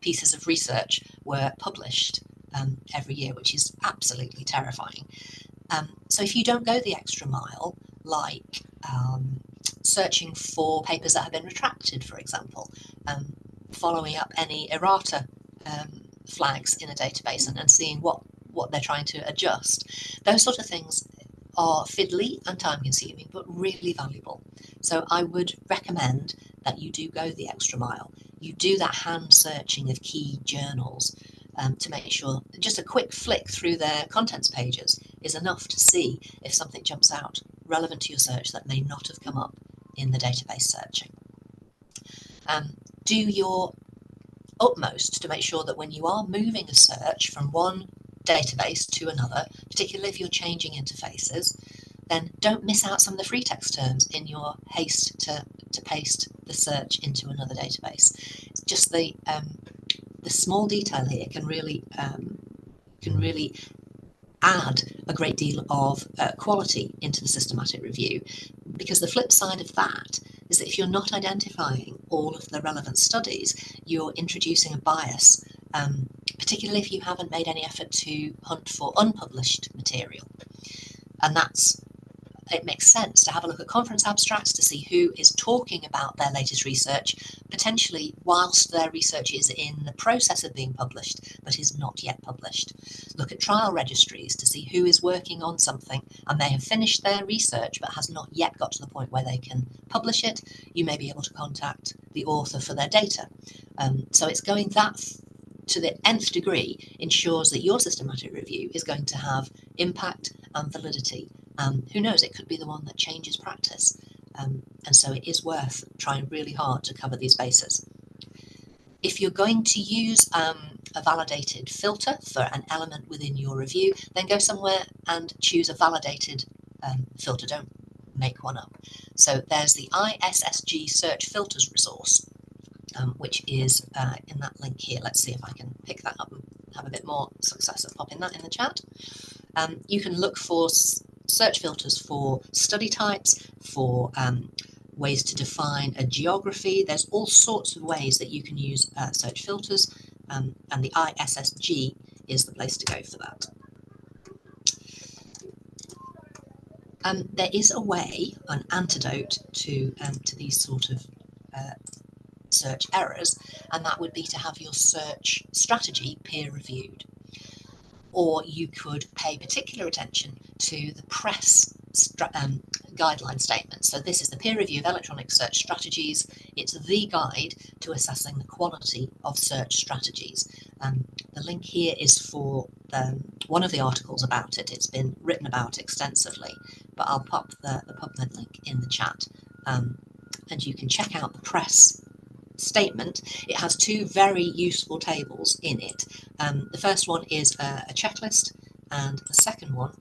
pieces of research were published every year, which is absolutely terrifying. So if you don't go the extra mile, like searching for papers that have been retracted, for example, following up any errata flags in a database and seeing what they're trying to adjust, those sort of things are fiddly and time consuming, but really valuable. So I would recommend that you do go the extra mile. You do that hand searching of key journals to make sure just a quick flick through their contents pages is enough to see if something jumps out relevant to your search that may not have come up in the database searching. Do your utmost to make sure that when you are moving a search from one database to another, particularly if you're changing interfaces, then don't miss out some of the free text terms in your haste to paste the search into another database. It's just the small detail here can really add a great deal of quality into the systematic review, because the flip side of that is that if you're not identifying all of the relevant studies, you're introducing a bias, particularly if you haven't made any effort to hunt for unpublished material. And it makes sense to have a look at conference abstracts to see who is talking about their latest research, potentially whilst their research is in the process of being published, but is not yet published. Look at trial registries to see who is working on something and may have finished their research, but has not yet got to the point where they can publish it. You may be able to contact the author for their data. So it's going that to the nth degree ensures that your systematic review is going to have impact and validity. Who knows, it could be the one that changes practice. And so it is worth trying really hard to cover these bases. If you're going to use a validated filter for an element within your review, then go somewhere and choose a validated filter. Don't make one up. So there's the ISSG Search Filters resource, which is in that link here. Let's see if I can pick that up and have a bit more success at popping that in the chat. You can look for search filters for study types, for ways to define a geography. There's all sorts of ways that you can use search filters, and the ISSG is the place to go for that. There is a way, an antidote to these sort of search errors, and that would be to have your search strategy peer reviewed. Or you could pay particular attention to the press guideline statement. So this is the peer review of electronic search strategies. It's the guide to assessing the quality of search strategies. The link here is for one of the articles about it. It's been written about extensively, but I'll pop the PubMed link in the chat, and you can check out the press statement. It has two very useful tables in it. The first one is a checklist, and the second one,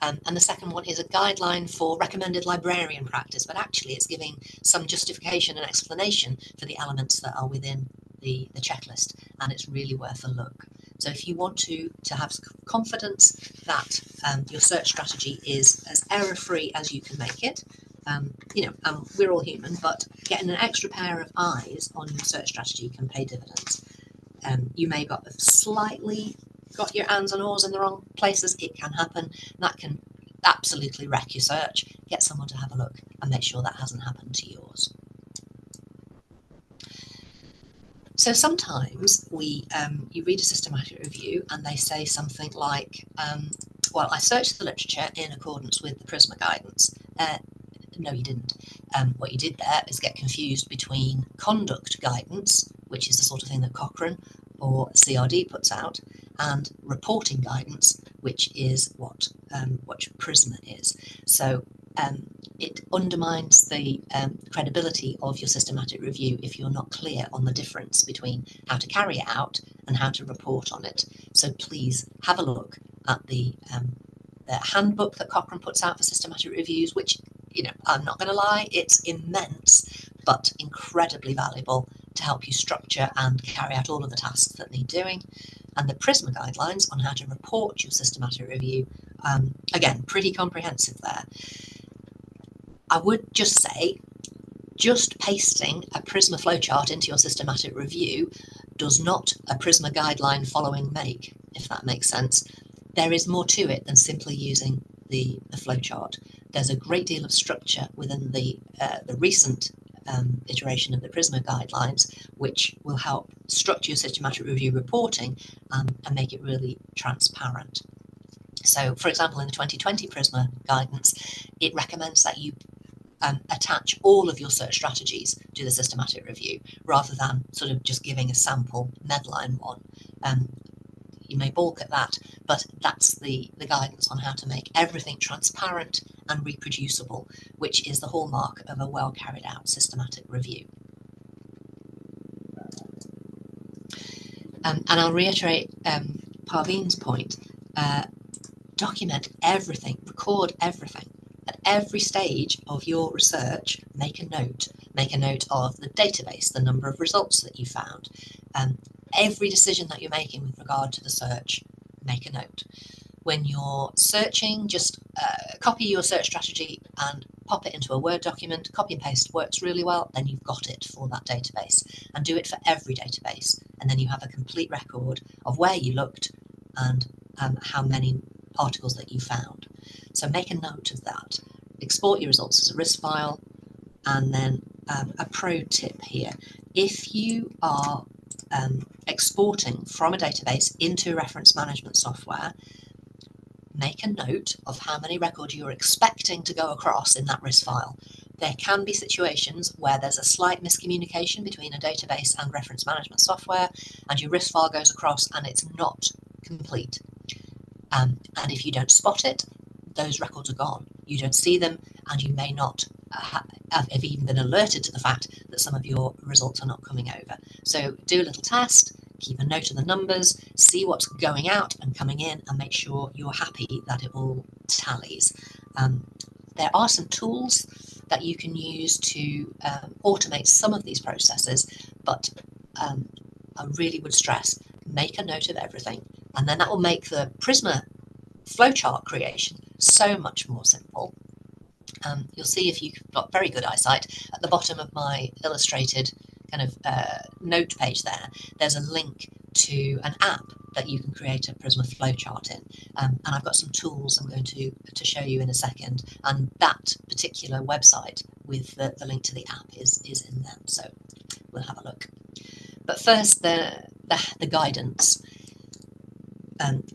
and the second one is a guideline for recommended librarian practice, but actually it's giving some justification and explanation for the elements that are within the checklist, and it's really worth a look. So if you want to have confidence that your search strategy is as error-free as you can make it, we're all human, but getting an extra pair of eyes on your search strategy can pay dividends. You may have slightly got your hands and oars in the wrong places. It can happen. That can absolutely wreck your search. Get someone to have a look and make sure that hasn't happened to yours. So sometimes you read a systematic review and they say something like, well, I searched the literature in accordance with the PRISMA guidance. No, you didn't. What you did there is get confused between conduct guidance, which is the sort of thing that Cochrane or CRD puts out, and reporting guidance, which is what PRISMA is. So it undermines the credibility of your systematic review if you're not clear on the difference between how to carry it out and how to report on it. So please have a look at the handbook that Cochrane puts out for systematic reviews, which, I'm not going to lie, it's immense, but incredibly valuable to help you structure and carry out all of the tasks that need doing. And the PRISMA guidelines on how to report your systematic review, again, pretty comprehensive there. I would just say, just pasting a PRISMA flowchart into your systematic review does not a PRISMA guideline following make, if that makes sense. There is more to it than simply using the flowchart. There's a great deal of structure within the recent iteration of the PRISMA guidelines, which will help structure your systematic review reporting and make it really transparent. So, for example, in the 2020 PRISMA guidance, it recommends that you attach all of your search strategies to the systematic review rather than sort of just giving a sample Medline one. You may balk at that, but that's the guidance on how to make everything transparent and reproducible, which is the hallmark of a well carried out systematic review. And I'll reiterate Parveen's point, document everything, record everything. At every stage of your research, make a note. Make a note of the database, the number of results that you found. Every decision that you're making with regard to the search, make a note. When you're searching, just copy your search strategy and pop it into a Word document. Copy and paste works really well, then you've got it for that database. And do it for every database. And then you have a complete record of where you looked and how many articles that you found. So make a note of that. Export your results as a RIS file. And then a pro tip here. If you are exporting from a database into reference management software, make a note of how many records you're expecting to go across in that RIS file. There can be situations where there's a slight miscommunication between a database and reference management software, and your RIS file goes across and it's not complete. And if you don't spot it, those records are gone. You don't see them, and you may not have even been alerted to the fact that some of your results are not coming over. So do a little test, keep a note of the numbers, see what's going out and coming in, and make sure you're happy that it all tallies. There are some tools that you can use to automate some of these processes, but I really would stress, make a note of everything, and then that will make the PRISMA flowchart creation so much more simple. You'll see, if you've got very good eyesight, at the bottom of my illustrated kind of note page there's a link to an app that you can create a PRISMA flowchart in. And I've got some tools I'm going to show you in a second, and that particular website with the link to the app is in there, so we'll have a look. But first, the guidance.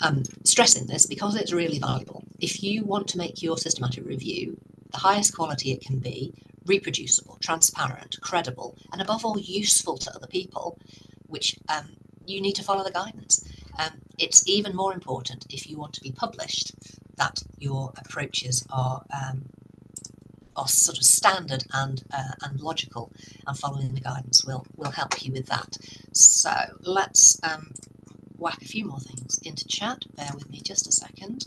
I'm stressing this because it's really valuable. If you want to make your systematic review the highest quality it can be, reproducible, transparent, credible, and above all useful to other people, which you need to follow the guidance. It's even more important if you want to be published that your approaches are sort of standard and logical, and following the guidance will help you with that. So let's whack a few more things into chat. Bear with me just a second.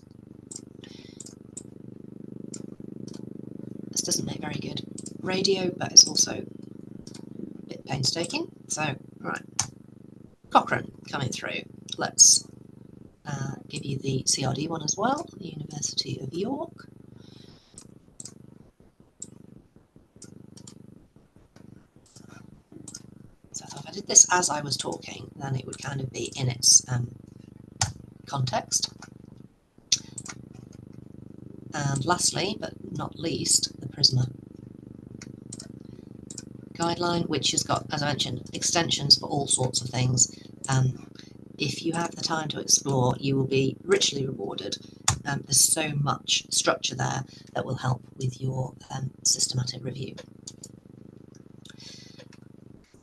This doesn't make very good radio, but it's also a bit painstaking. So, right, Cochrane coming through. Let's give you the CRD one as well, the University of York. So if I did this as I was talking, then it would kind of be in its context. And lastly, but not least, the PRISMA guideline, which has got, as I mentioned, extensions for all sorts of things. If you have the time to explore, you will be richly rewarded. There's so much structure there that will help with your systematic review.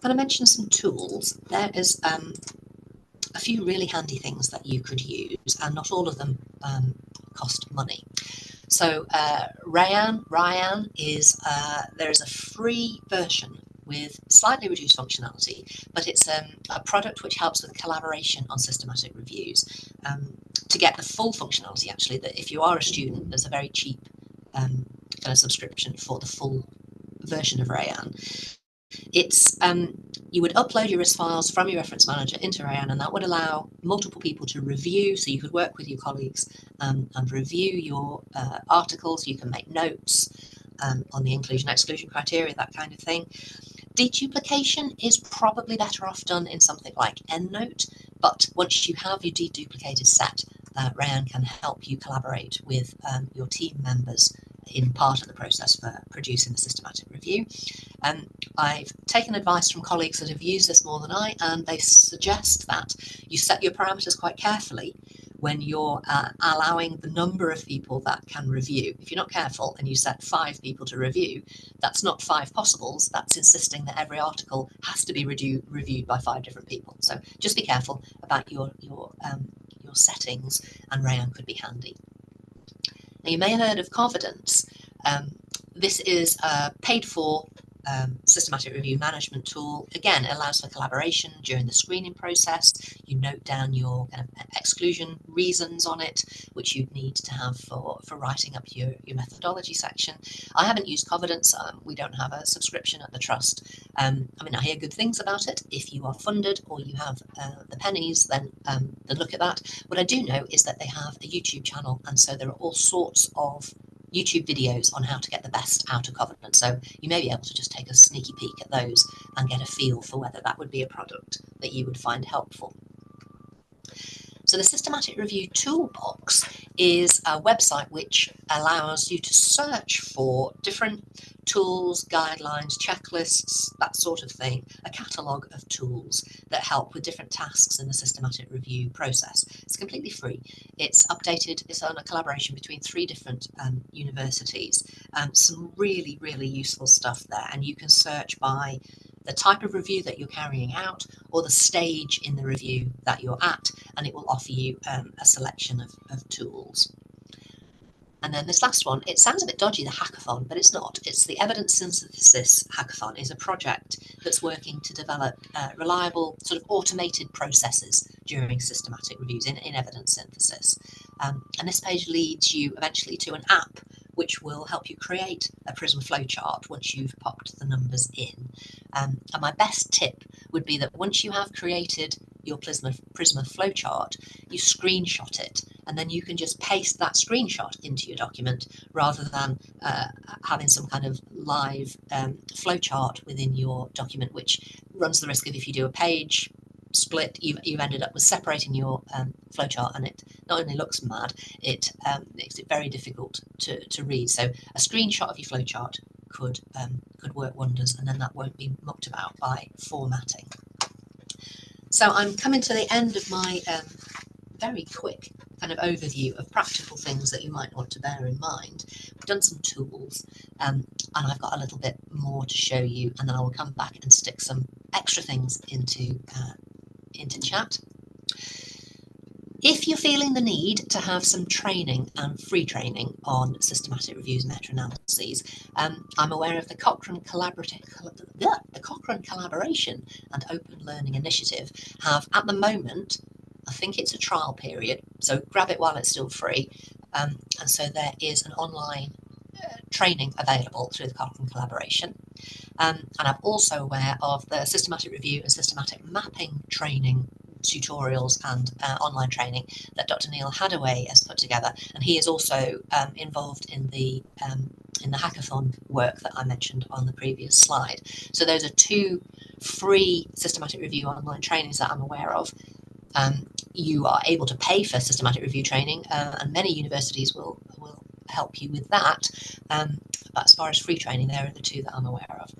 And I mentioned some tools. There is a few really handy things that you could use, and not all of them cost money. So Ryan is, there is a free version with slightly reduced functionality, but it's a product which helps with collaboration on systematic reviews. To get the full functionality, actually, that if you are a student, there's a very cheap kind of subscription for the full version of Rayan. It's you would upload your RIS files from your reference manager into Rayan, and that would allow multiple people to review. So you could work with your colleagues and review your articles. You can make notes on the inclusion-exclusion criteria, that kind of thing. Deduplication is probably better off done in something like EndNote, but once you have your deduplicated set, Rayan can help you collaborate with your team members in part of the process for producing the systematic review. I've taken advice from colleagues that have used this more than I, and they suggest that you set your parameters quite carefully when you're allowing the number of people that can review. If you're not careful and you set 5 people to review, that's not 5 possibles. That's insisting that every article has to be reviewed by 5 different people. So just be careful about your settings, and Rayon could be handy. Now, you may have heard of Confidence. This is a paid-for systematic review management tool. Again, it allows for collaboration during the screening process. You note down your kind of exclusion reasons on it, which you'd need to have for writing up your methodology section. I haven't used Confidence. We don't have a subscription at the Trust. I mean, I hear good things about it. If you are funded or you have the pennies, then look at that. What I do know is that they have a YouTube channel, and so there are all sorts of YouTube videos on how to get the best out of Confidence. So you may be able to just take a sneaky peek at those and get a feel for whether that would be a product that you would find helpful. So the Systematic Review Toolbox is a website which allows you to search for different tools, guidelines, checklists, that sort of thing, a catalogue of tools that help with different tasks in the systematic review process. It's completely free. It's updated, it's on a collaboration between 3 different universities. Some really, really useful stuff there, and you can search by the type of review that you're carrying out or the stage in the review that you're at, and it will offer you a selection of tools. And then this last one, it sounds a bit dodgy, the hackathon, but it's not. It's the Evidence Synthesis Hackathon. Is a project that's working to develop reliable sort of automated processes during systematic reviews in evidence synthesis. And this page leads you eventually to an app which will help you create a Prisma flowchart once you've popped the numbers in. And my best tip would be that once you have created your Prisma flowchart, you screenshot it, and then you can just paste that screenshot into your document rather than having some kind of live flowchart within your document, which runs the risk of, if you do a page split, you've ended up with separating your flowchart, and it not only looks mad, it makes it very difficult to read. So a screenshot of your flowchart could work wonders, and then that won't be mucked about by formatting. So I'm coming to the end of my very quick kind of overview of practical things that you might want to bear in mind. We've done some tools, and I've got a little bit more to show you, and then I will come back and stick some extra things into chat. If you're feeling the need to have some training and free training on systematic reviews and meta-analyses, I'm aware of the Cochrane Collaboration and Open Learning Initiative have, at the moment, I think it's a trial period, so grab it while it's still free. And so there is an online training available through the Cochrane Collaboration. And I'm also aware of the systematic review and systematic mapping training tutorials and online training that Dr. Neil Hadaway has put together, and he is also involved in the hackathon work that I mentioned on the previous slide. So those are 2 free systematic review online trainings that I'm aware of. You are able to pay for systematic review training, and many universities will help you with that. But as far as free training, there are the 2 that I'm aware of.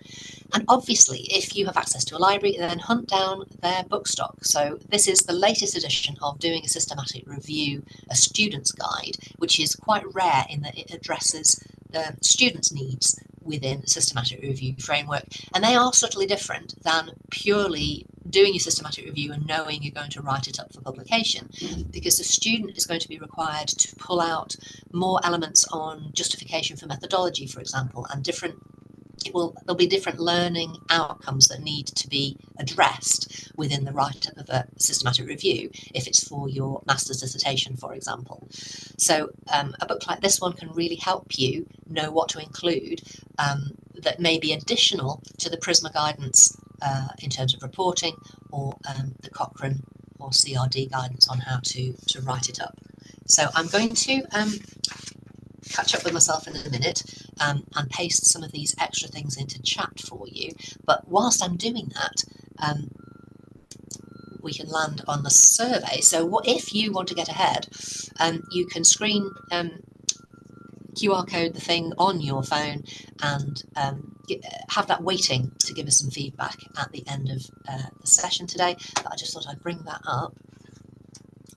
And obviously, if you have access to a library, then hunt down their book stock. So this is the latest edition of Doing a Systematic Review, a student's guide, which is quite rare in that it addresses the students' needs within a systematic review framework. And they are subtly different than purely doing your systematic review and knowing you're going to write it up for publication, because the student is going to be required to pull out more elements on justification for methodology, for example, and there'll be different learning outcomes that need to be addressed within the write-up of a systematic review if it's for your master's dissertation, for example. So a book like this one can really help you know what to include that may be additional to the Prisma guidance in terms of reporting, or the Cochrane or CRD guidance on how to write it up. So I'm going to catch up with myself in a minute and paste some of these extra things into chat for you. But whilst I'm doing that, we can land on the survey. So if you want to get ahead, you can screen QR code the thing on your phone and have that waiting to give us some feedback at the end of the session today. But I just thought I'd bring that up.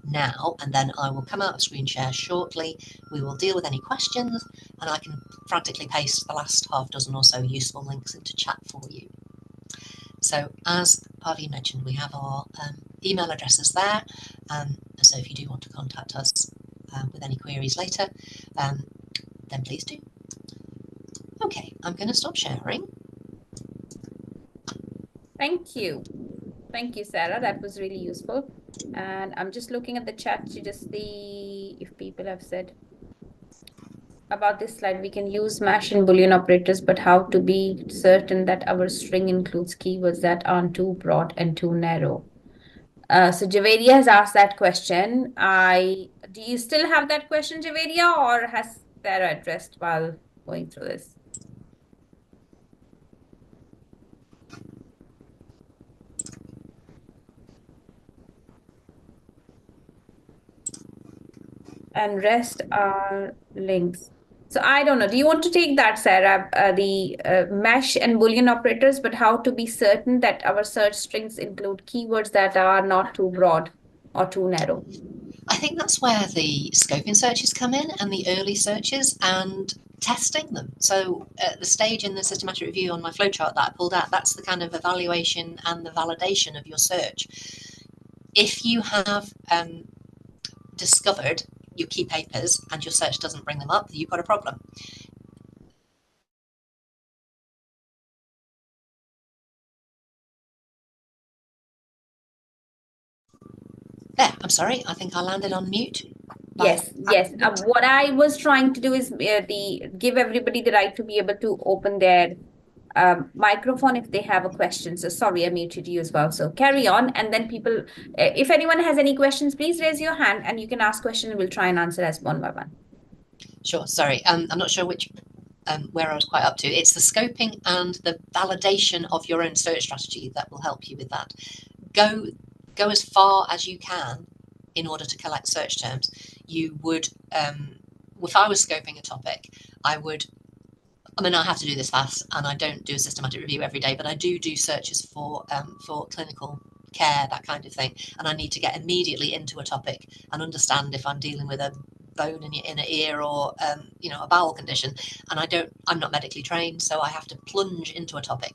now, and then I will come out of screen share shortly. We will deal with any questions, and I can frantically paste the last half dozen or so useful links into chat for you. So as Parveen mentioned, we have our email addresses there. So if you do want to contact us with any queries later, then please do. Okay, I'm going to stop sharing. Thank you. Thank you, Sarah. That was really useful. And I'm just looking at the chat to just see if people have said about this slide. We can use MASH and Boolean operators, but how to be certain that our string includes keywords that aren't too broad and too narrow? So Javeria has asked that question. Do you still have that question, Javeria, or has Sarah addressed while going through this? And rest are links. So I don't know. Do you want to take that, Sarah? The MASH and Boolean operators, but how to be certain that our search strings include keywords that are not too broad or too narrow? I think that's where the scoping searches come in, and the early searches, and testing them. So at the stage in the systematic review on my flowchart that I pulled out, that's the kind of evaluation and the validation of your search. If you have discovered your key papers and your search doesn't bring them up, you've got a problem. There, I'm sorry, I think I landed on mute. Yes, yes. What I was trying to do is give everybody the right to be able to open their microphone if they have a question. So sorry, I muted you as well. So carry on, and then people, if anyone has any questions, please raise your hand and you can ask questions. We'll try and answer as one by one. Sure, sorry, I'm not sure which where I was quite up to. It's the scoping and the validation of your own search strategy that will help you with that. Go as far as you can in order to collect search terms. You would, if I was scoping a topic, I have to do this fast, and I don't do a systematic review every day, but I do searches for clinical care, that kind of thing, and I need to get immediately into a topic and understand if I'm dealing with a bone in your inner ear or a bowel condition, and I'm not medically trained, so I have to plunge into a topic,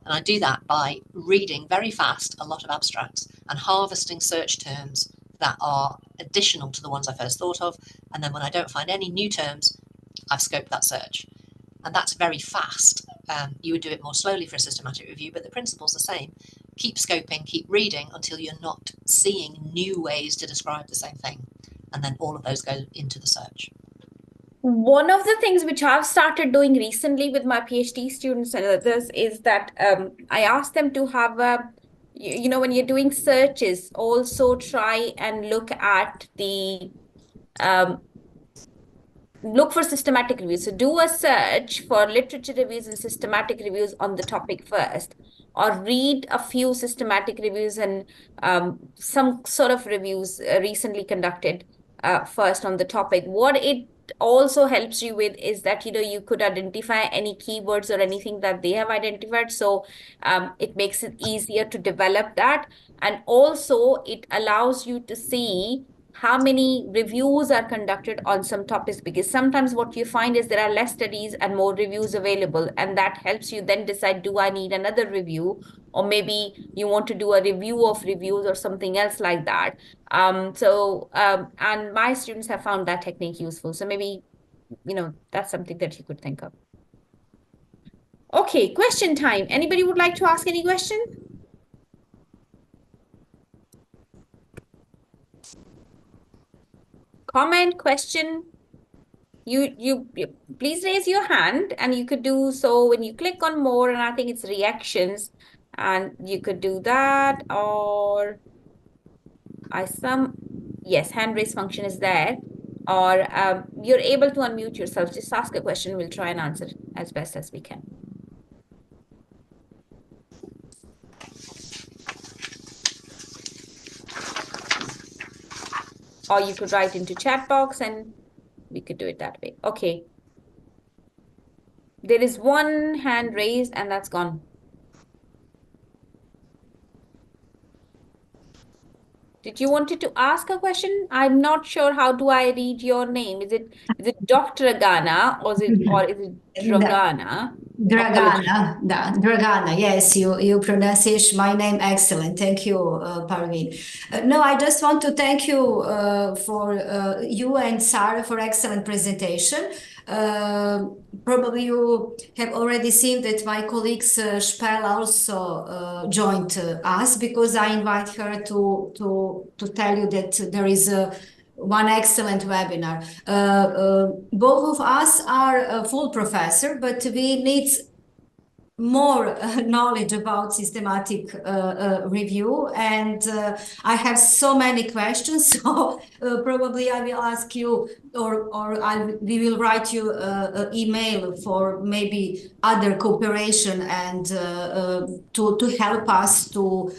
and I do that by reading very fast a lot of abstracts and harvesting search terms that are additional to the ones I first thought of, and then when I don't find any new terms, I've scoped that search. And that's very fast. You would do it more slowly for a systematic review, but the principle's the same. Keep scoping, keep reading until you're not seeing new ways to describe the same thing. And then all of those go into the search. One of the things which I've started doing recently with my PhD students and others is that I ask them to have when you're doing searches, also try and look at the look for systematic reviews. So do a search for literature reviews and systematic reviews on the topic first, or read a few systematic reviews and some sort of reviews recently conducted first on the topic. What it also helps you with is that you could identify any keywords or anything that they have identified. So it makes it easier to develop that. And also it allows you to see how many reviews are conducted on some topics, because sometimes what you find is there are less studies and more reviews available, and that helps you then decide, do I need another review, or maybe you want to do a review of reviews or something else like that. And my students have found that technique useful. So maybe, that's something that you could think of. Okay, question time. Anybody would like to ask any question? Comment, question? You please raise your hand, and you could do so when you click on more, and I think it's reactions, and you could do that, or yes, hand raise function is there, or you're able to unmute yourself. Just ask a question. We'll try and answer it as best as we can. Or you could write into chat box and we could do it that way. Okay. There is one hand raised and that's gone. Did you wanted to ask a question? I'm not sure how do I read your name. Is it Dr. Agana or is it Da- Dragana? Dragana, Dragana. Yes, you pronunciation my name excellent. Thank you, Parveen. No, I just want to thank you for you and Sarah for excellent presentation. Probably you have already seen that my colleagues Spell also joined us because I invite her to tell you that there is one excellent webinar. Both of us are a full professor, but we need more knowledge about systematic review, and I have so many questions. So probably I will ask you, or we will write you an email for maybe other cooperation and to help us to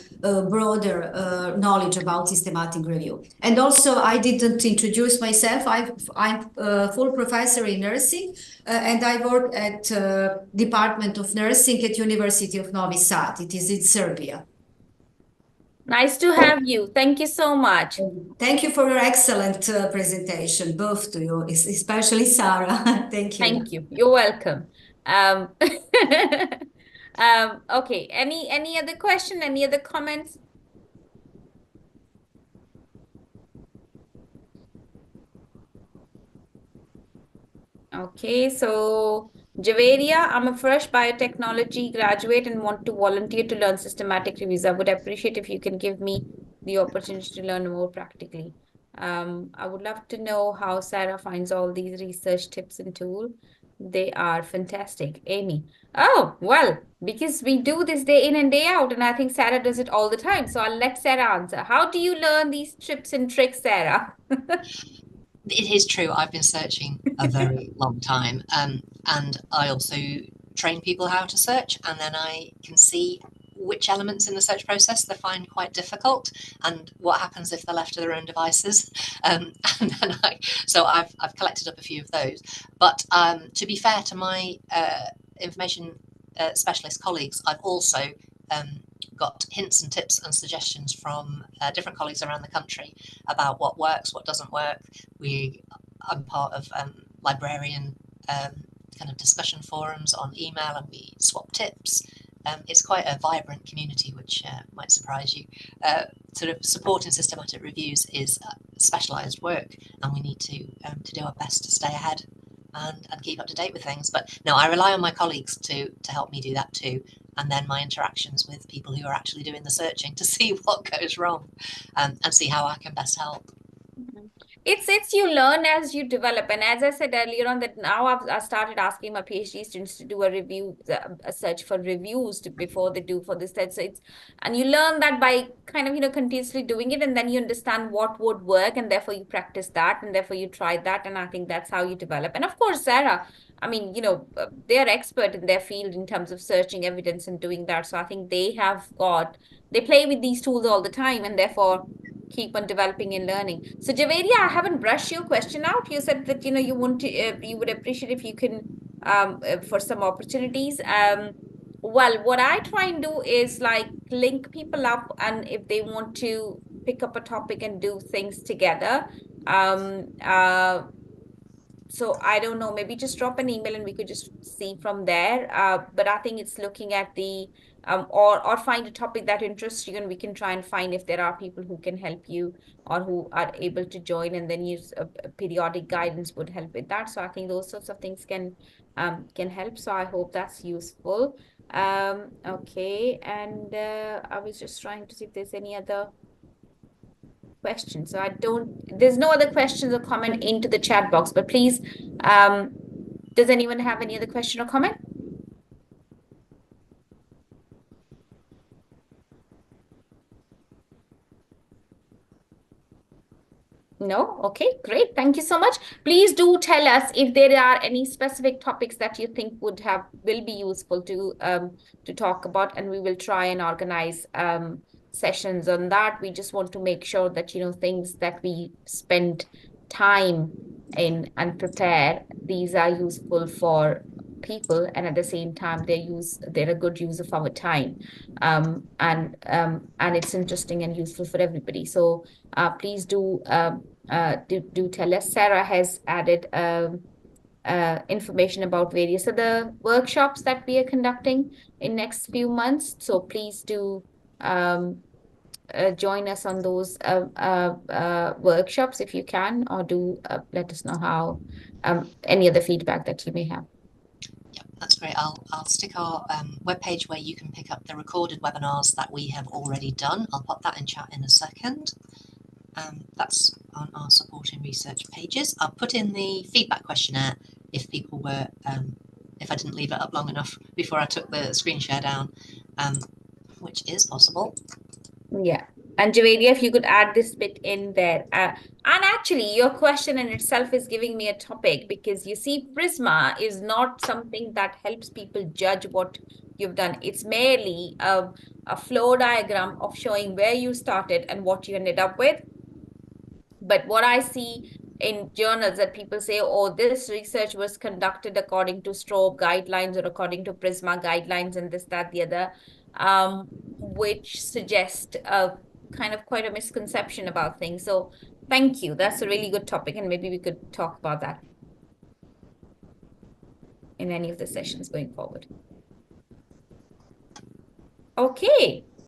broader knowledge about systematic review. And also, I didn't introduce myself. I'm a full professor in nursing. And I work at Department of Nursing at University of Novi Sad. It is in Serbia. Nice to have you. Thank you so much. Thank you for your excellent presentation, both to you, especially Sarah. Thank you. Thank you. You're welcome. Okay. Any other question? Any other comments? Okay, so Javeria, I'm a fresh biotechnology graduate and want to volunteer to learn systematic reviews. I would appreciate if you can give me the opportunity to learn more practically. I would love to know how Sarah finds all these research tips and tools. They are fantastic. Amy. Oh, well, because we do this day in and day out, and I think Sarah does it all the time. So I'll let Sarah answer. How do you learn these tips and tricks, Sarah? It is true. I've been searching a very long time, and I also train people how to search, and then I can see which elements in the search process they find quite difficult, and what happens if they're left to their own devices. And then so I've collected up a few of those. But to be fair to my information specialist colleagues, I've also got hints and tips and suggestions from different colleagues around the country about what works, what doesn't work. I'm part of librarian kind of discussion forums on email, and we swap tips. It's quite a vibrant community, which might surprise you. Sort of supporting systematic reviews is specialised work, and we need to do our best to stay ahead and keep up to date with things. But no, I rely on my colleagues to help me do that too, and then my interactions with people who are actually doing the searching to see what goes wrong, and see how I can best help. It's you learn as you develop, and as I said earlier on, that now I've started asking my PhD students to do a search for reviews before they do for this test. So and you learn that by kind of continuously doing it, and then you understand what would work, and therefore you practice that, and therefore you try that, and I think that's how you develop. And of course, Sarah, I mean, they are expert in their field in terms of searching evidence and doing that. So I think they play with these tools all the time, and therefore keep on developing and learning. So Javeria, I haven't brushed your question out. You said that you want to you would appreciate if you can for some opportunities. Well, what I try and do is like link people up, and if they want to pick up a topic and do things together. So I don't know, maybe just drop an email and we could just see from there. But I think it's looking at the or find a topic that interests you, and we can try and find if there are people who can help you or who are able to join, and then use a periodic guidance would help with that. So I think those sorts of things can help. So I hope that's useful. Okay, and I was just trying to see if there's any other questions. So there's no other questions or comment into the chat box, but please, does anyone have any other question or comment? No? Okay, great. Thank you so much. Please do tell us if there are any specific topics that you think will be useful to talk about, and we will try and organize sessions on that. We just want to make sure that things that we spend time in and prepare, these are useful for people, and at the same time they're a good use of our time, and it's interesting and useful for everybody. So please do tell us. Sarah has added information about various other workshops that we are conducting in next few months. So please do join us on those workshops if you can, or do let us know how any other feedback that you may have. Yeah, that's great. I'll stick our webpage where you can pick up the recorded webinars that we have already done. I'll pop that in chat in a second. That's on our supporting research pages. I'll put in the feedback questionnaire if people were, if I didn't leave it up long enough before I took the screen share down, which is possible. Yeah. And Javelia, if you could add this bit in there. And actually, your question in itself is giving me a topic, because you see, Prisma is not something that helps people judge what you've done. It's merely a flow diagram of showing where you started and what you ended up with. But what I see in journals that people say, oh, this research was conducted according to STROBE guidelines or according to Prisma guidelines and this, that, the other, which suggest kind of quite a misconception about things. So thank you. That's a really good topic, and maybe we could talk about that in any of the sessions going forward. Okay.